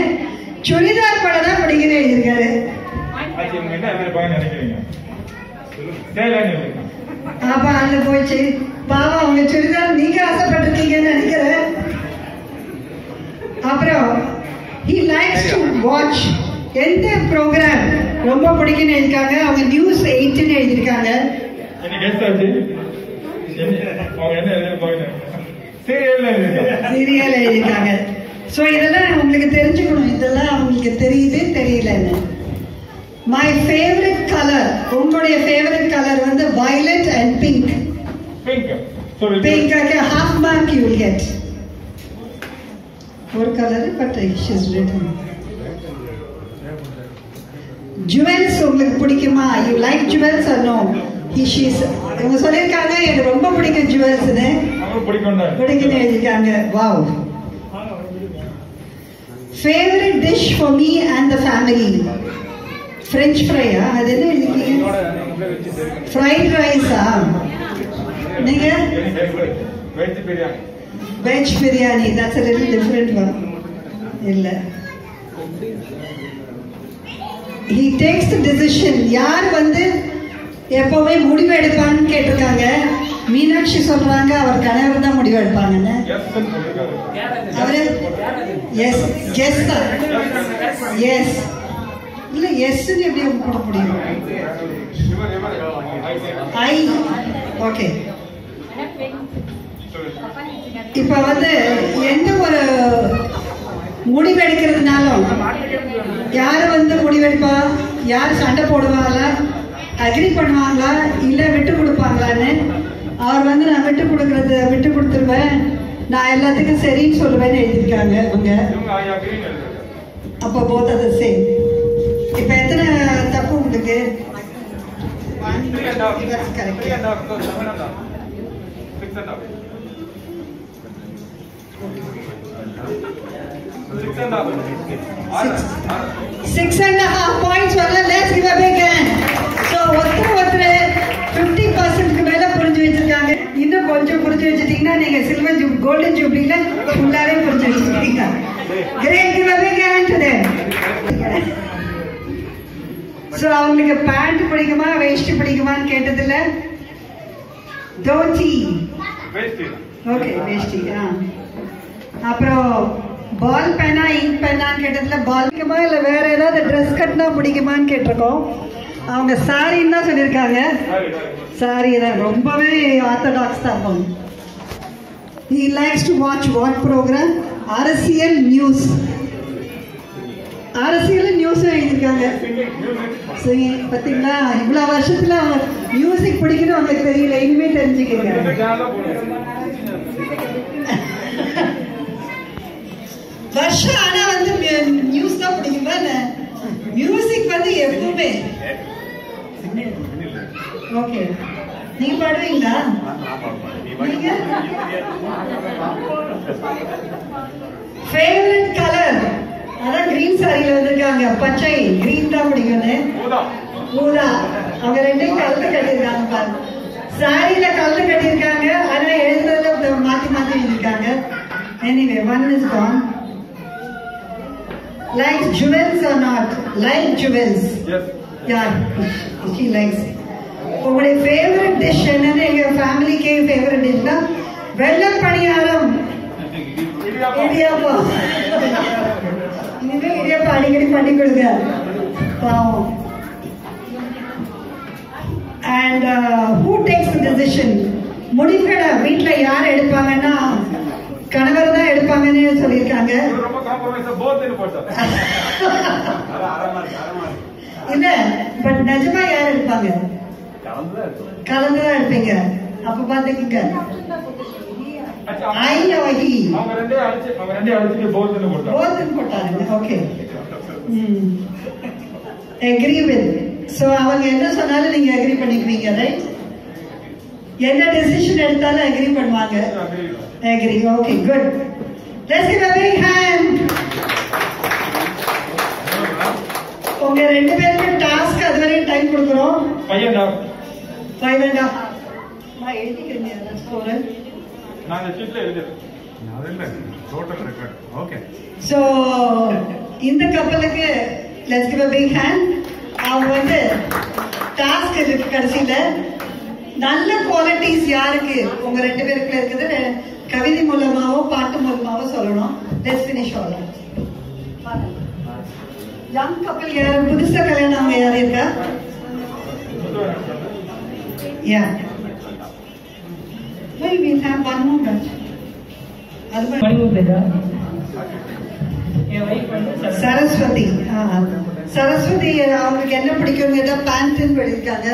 சுடிதார் பட தான் பிடிக்குன்னு எழுதியிருக்காரு. அப்ப அங்க போயிடுச்சு பாவம், அவங்க சுடிதார் நீங்க ஆசைப்பட்டிருக்கீங்கன்னு நினைக்கிறேன். அப்புறம் he likes to watch எந்த ப்ரோக்ராம் ரொம்ப பிடிக்குன்னு எழுதிருக்காங்க. அவங்க நியூஸ் 8ன்னு எழுதியிருக்காங்க. சீரியல் எழுதியிருக்காங்க. ஸோ இதெல்லாம் உங்களுக்கு தெரிஞ்சுக்கணும், இதெல்லாம் அவங்களுக்கு தெரியுது தெரியலன்னு. மை ஃபேவரட் கலர், உங்களுடைய ஃபேவரட் கலர் வந்து violet and pink. Pink half mark you will get. ஒரு colour but is written. Jewels உங்களுக்கு பிடிக்குமா? You like jewels or no? இவங்க சொல்லியிருக்காங்க எனக்கு ரொம்ப பிடிக்கும் ஜுவல்ஸ்னு, பிடிக்குன்னு எழுதியிருக்காங்க. Wow. Favourite dish for me and the family, french ஃப்ரையா? அது என்ன எழுதிருக்கீங்க? ஃப்ரைட் ரைஸா? நீங்க veg biryani. That's a little different one. இல்ல, he takes the decision. யார் வந்து எப்பவுமே முடிவு எடுப்பான்னு கேட்டிருக்காங்க. மீனாட்சி சொல்றாங்க அவர் கணவர் தான் முடிவு எடுப்பாங்கன்னு. அவரு எஸ் கெஸ் தான். எஸ் இல்ல, எஸ் எப்படி போட முடியும்? ஐ. ஓகே, இப்ப வந்து எந்த ஒரு முடிவு எடுக்கிறதுனாலும் யாரு வந்து முடிவெடுப்பா, யார் சண்டை போடுவாங்களா, அக்ரி பண்ணுவாங்களா இல்ல விட்டு கொடுப்பாங்களான்னு. அவர் வந்து நான் விட்டு கொடுத்துருவேன், நான் எல்லாத்துக்கும் சரின்னு சொல்லுவேன்னு எழுதியிருக்காங்க அவங்க. அப்போ போத் அது சேம். இப்ப எத்தனை தப்பு உங்களுக்கு? Six and a half points. Let's give a big hand. So ஒருத்தர் 50% மேல புரிஞ்சு வச்சிருக்காங்க. இன்னும் கொஞ்சம் புரிஞ்சு வச்சிட்டீங்கன்னா நீங்க சில்வர் கோல்டன் ஜூப்ளில ஃபுல்லாவே புரிஞ்சு வச்சிருக்கீங்க. Great, give a big hand to them. So அவங்களுக்கு பேண்ட் பிடிக்குமா வேஷ்டி பிடிக்குமான்னு கேட்டதில்ல. தோத்தி. ஓகே, வேஷ்டி. அப்புறம் பால் பேனா இங்க் பேனான்னு கேட்டதுல பால் பிடிக்குமா இல்ல வேற ஏதாவது ட்ரெஸ் கட்டினா பிடிக்குமான்னு கேட்டிருக்கோம். அவங்க சாரின்னு தான் சொல்லியிருக்காங்க. சாரி தான், ரொம்பவே ஆர்த்தடாக்ஸ் தான் அவங்க. He likes to watch what program? அரசியல் நியூஸ். அரசியல் நியூஸ் எழுதியிருக்காங்க. சரி, பார்த்தீங்களா இவ்வளோ வருஷத்துல மியூசிக் பிடிக்கணும் அவங்களுக்கு தெரியல, இனிமே தெரிஞ்சுக்கங்க. வருஷம் ஆனா வந்து நியூஸ் தான் பிடிக்குமா என்ன? மியூசிக் வந்து எப்பவுமே ஓகே. நீங்க பாடுவீங்களா? நீங்க ஃபேவரட் கலர் அதான் கிரீன் சாரியில வந்திருக்காங்க. பச்சை கிரீன் தான் பிடிக்கும்னு. ஊதா அவங்க ரெண்டையும் கலந்து கட்டியிருக்காங்க பாருங்க. சாரியில கலந்து கட்டியிருக்காங்க. ஆனா எழுதுறதுல மாத்தி மாத்தி எழுதிருக்காங்க. Anyway one is gone. Like jewels or not? Like jewels. Yes. Yeah, she likes. உங்களுடைய ஃபேவரட் டிஷ் என்னன்னு எங்க ஃபேமிலிக்கே ஃபேவரட் டிஷ்னா வெள்ளை பணியாரம், இடியாப்பம். இனிமே இடியாப்பம் அடிக்கடி பண்ணி கொடுங்க பாவம். And who takes the decision? முடிவுகளை வீட்டுல யார் எடுப்பாங்கன்னா கணவர் தான் எடுப்பாங்கன்னு சொல்லியிருக்காங்க. இல்ல பட் நிஜமா யார் எடுப்பாங்க? கலந்துதான் எடுப்பீங்க. அப்ப பாத்துக்கீங்க. Okay agree with. சோ அவங்க என்ன சொன்னாலும் நீங்க அக்ரி பண்ணிக்குவீங்க, ரைட்? என்ன டெசிஷன் எடுத்தாலும் அக்ரி பண்ணுவாங்க. Agree. Okay, good. Let's give a big hand. உங்க ரெண்டு பேருக்கு டாஸ்க் அதுவரை டைம் கொடுக்குறோம். 5.5 நான் எழுதிக்கிறேன். ஸ்கோர் நான் ஷீட்ல எழுதிறேன். அதெல்லாம் டோட்டல் ரெக்கார்ட். ஓகே. சோ இந்த கப்பலுக்கு let's give a big hand. அவங்க வந்து டாஸ்க் இருக்கு கடைசியில. நல்ல குவாலிட்டிஸ் யாருக்கு உங்க ரெண்டு பேருக்கு இருக்குது கவிதை மூலமாவோ பாட்டு மூலமாவோ சொல்லணும். Let's finish all. யங் கப்பல் யாரு? புதுசா கல்யாணம் அவங்க யாரு இருக்கா? யா we will have one more batch. அது சரஸ்வதி. சரஸ்வதி அவங்களுக்கு என்ன பிடிக்கும் கேட்டா பேண்ட்னு படிக்காங்க.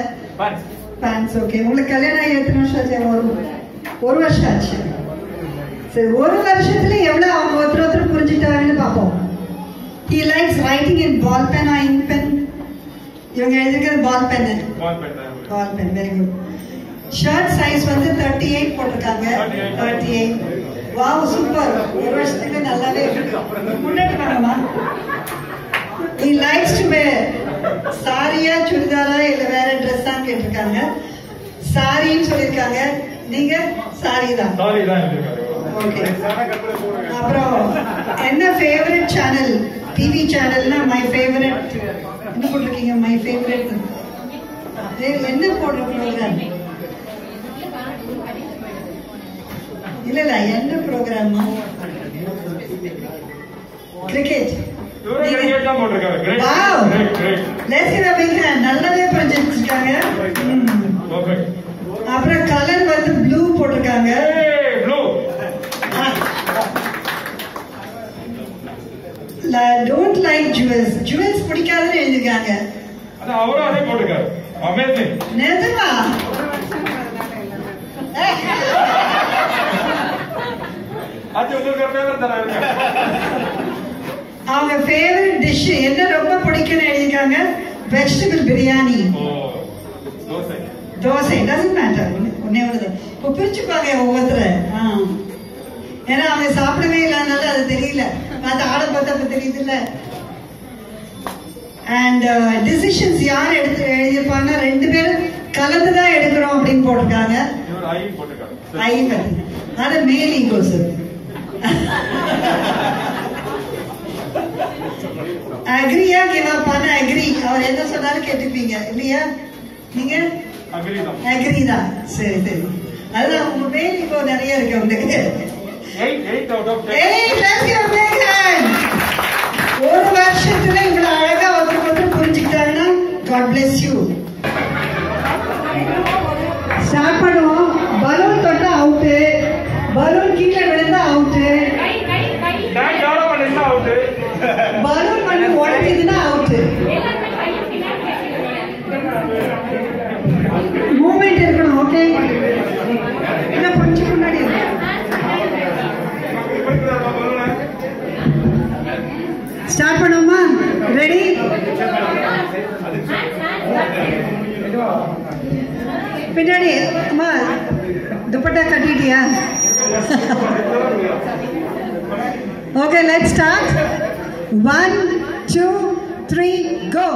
பேண்ட்ஸ். ஓகே. உங்களுக்கு கல்யாணம் ஆகி எத்தனை வருஷம் ஆச்சு? ஒரு வருஷம் ஆச்சு. சரி, ஒரு வருஷத்துல எவ்வளவு அவங்க ஒருத்தர் புரிஞ்சுட்டாங்கன்னு பாப்போம். He likes writing in ball pen or ink pen. இவங்க எழுதிக்கிறது ball pen. Ball pen. Very good. Shirt size வந்து 38 போட்டிருக்காங்க. 38. Wow, super. ஒரு வருஷத்துக்கு நல்லாவே முன்னாடி வாங்கம்மா. He likes to wear சாரியா சுடிதாரா இல்ல வேற ட்ரெஸ்ஸா கேட்டிருக்காங்க. சாரின்னு சொல்லிருக்காங்க. நீங்க சாரி தான். ஓகே. அப்புறம் என்ன ஃபேவரட் சேனல்? டிவி சேனல்னா மை ஃபேவரட் என்ன போட்டிருக்கீங்க? மை ஃபேவரட் என்ன போட்டிருக்கீங்க? இல்ல இல்ல என்ன ப்ரோக்ராம்? கிரிக்கெட். நல்லாவே புரிஞ்சிருக்காங்க. அப்புறம் கலர் வந்து ப்ளூ போட்டிருக்காங்க. Don't like jewels. ஜுவல்ஸ் பிடிக்காதுன்னு எழுதிருக்காங்க. நிஜமா? அவங்க ஃபேவரட் டிஷ் என்ன ரொம்ப பிடிக்கும்னு எழுதிருக்காங்க. Vegetable biryani. Dosa. Doesn't matter. ஒன்னே ஒன்று பிரிச்சுப்பாங்க ஒவ்வொருத்தர். ஏன்னா அவங்க சாப்பிடவே இல்லாதனால அது தெரியல. அது ஆட பார்த்தப்ப தெரியுது இல்ல. அண்ட் டிசிஷன்ஸ் யார் எடுத்து எழுதியிருப்பாங்க? ரெண்டு பேரும் கலந்துதான் எடுக்கிறோம் அப்படின்னு போட்டிருக்காங்க. அது மேல் ஈகோஸ். அக்ரியா கிவ் அப் ஆன அக்ரி. அவர் என்ன சொன்னாலும் கேட்டுப்பீங்க இல்லையா? நீங்க அக்ரி தான். சரி சரி. அதுதான் உங்க மேல் ஈகோ நிறைய இருக்கு உங்களுக்கு. ஒரு வருஷத்துல இவ்வளவு அழகா ஒருத்தருக்கு புரிஞ்சுக்கிட்டாங்கன்னா God bless you. ஸ்டார்ட் பண்ணுவோம். பலூன் தொட்டா அவுட்டு. பலூன் கீழே விழுந்தா அவுட்டு. பலூன் பண்ணி உடஞ்சதுன்னா அவுட்டு. மூமெண்ட் இருக்கணும். ஓகே. என்ன புரிஞ்சு முன்னாடி பின்னாடி அம்மா துப்பட்டா கட்டிட்டியா? Okay, let's start. 1 2 3 go.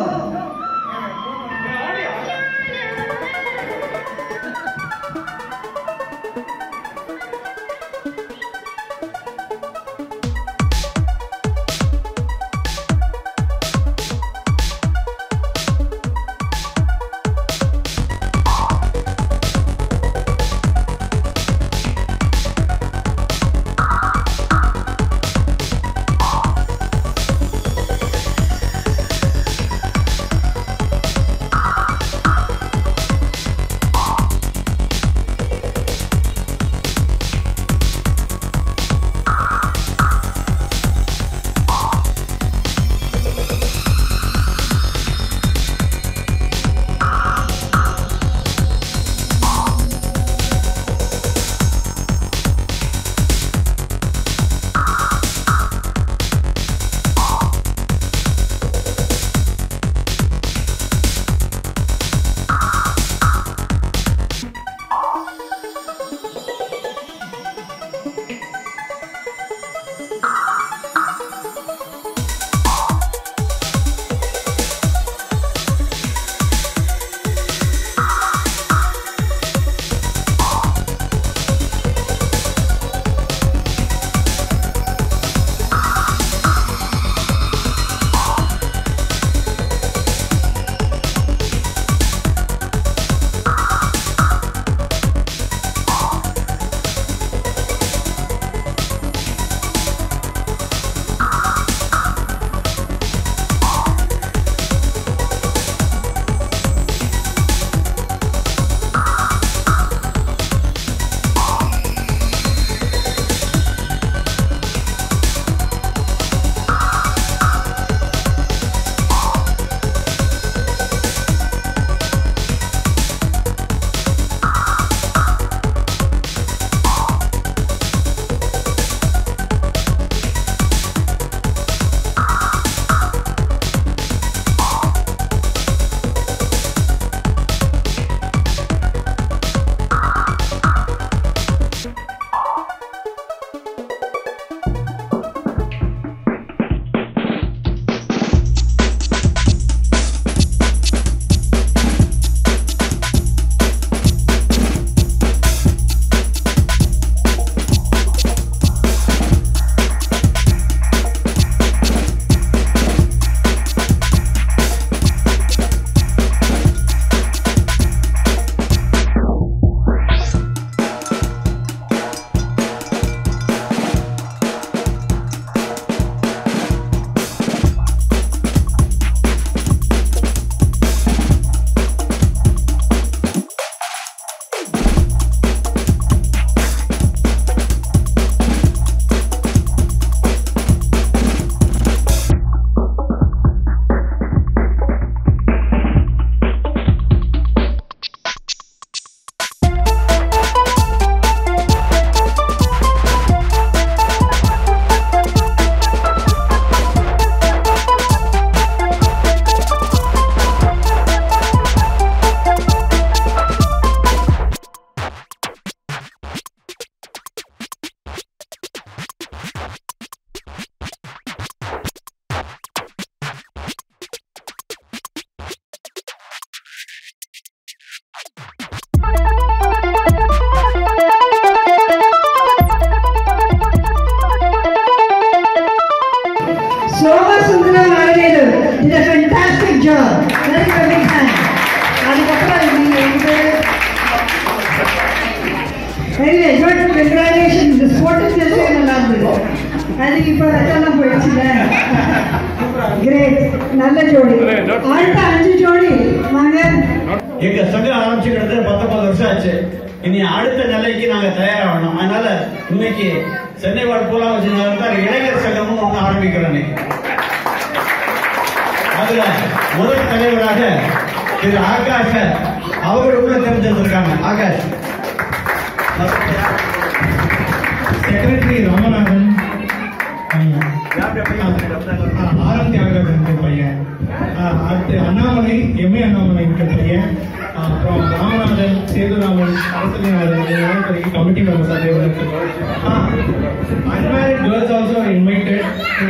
Anyway, good. Congratulations. The sport is just in London. I think you put a Great. நல்ல ஜோடி. அடுத்த 5 ஜோடி வாங்க. எங்க சங்கம் ஆரம்பிச்சுக்கிறது 19 வருஷம் ஆச்சு. இனி அடுத்த நிலைக்கு நாங்க தயாராகணும். அதனால இன்னைக்கு சென்னை வாழ் போலாம் வச்சு இளைஞர் சங்கமும் ஒன்று ஆரம்பிக்கிறோம். அதுல முதல் தலைவராக திரு ஆகாஷ அவர்கள் உள்ள தெரிஞ்சிருக்காங்க. ஆகாஷ் செக்ரட்டரி ராமநாதன், ஆரத்தி ஆகாஷ் பையன், அடுத்து அண்ணாமலை, எம்ஏ அண்ணாமலை இருக்கிற சேதுராமன் அரசு கமிட்டி மெம்பர்ஸ் அதே அன்மேரிட் கேர்ள்ஸ் ஆல்சோ இன்வைட்டட்.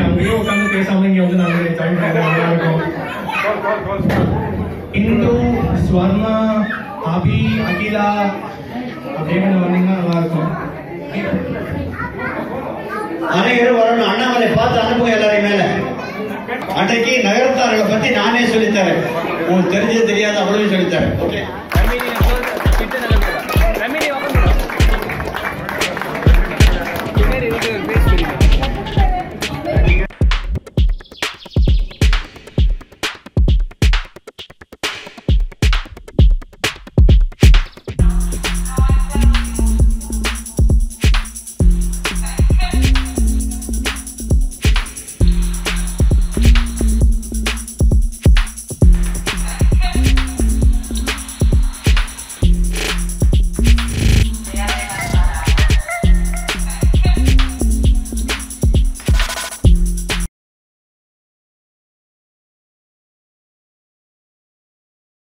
அங்கேயே உட்காந்து பேசாமல் இங்கே வந்து நாங்கள் ஜாயின் பண்ண நல்லா இருக்கும். இந்து, ஸ்வர்ணா, அபி, அகிலா அப்படியே கொஞ்சம் வந்தீங்கன்னா நல்லா இருக்கும். அனைவரும் வரணும். அண்ணாமலை பார்த்து அனுப்புங்க எல்லாரையும் மேல. அன்றைக்கு நகரத்தார்களை பத்தி நானே சொல்லித்தரேன். உங்களுக்கு தெரிஞ்சது தெரியாது அவ்வளவு சொல்லித்தரேன். ஓகே.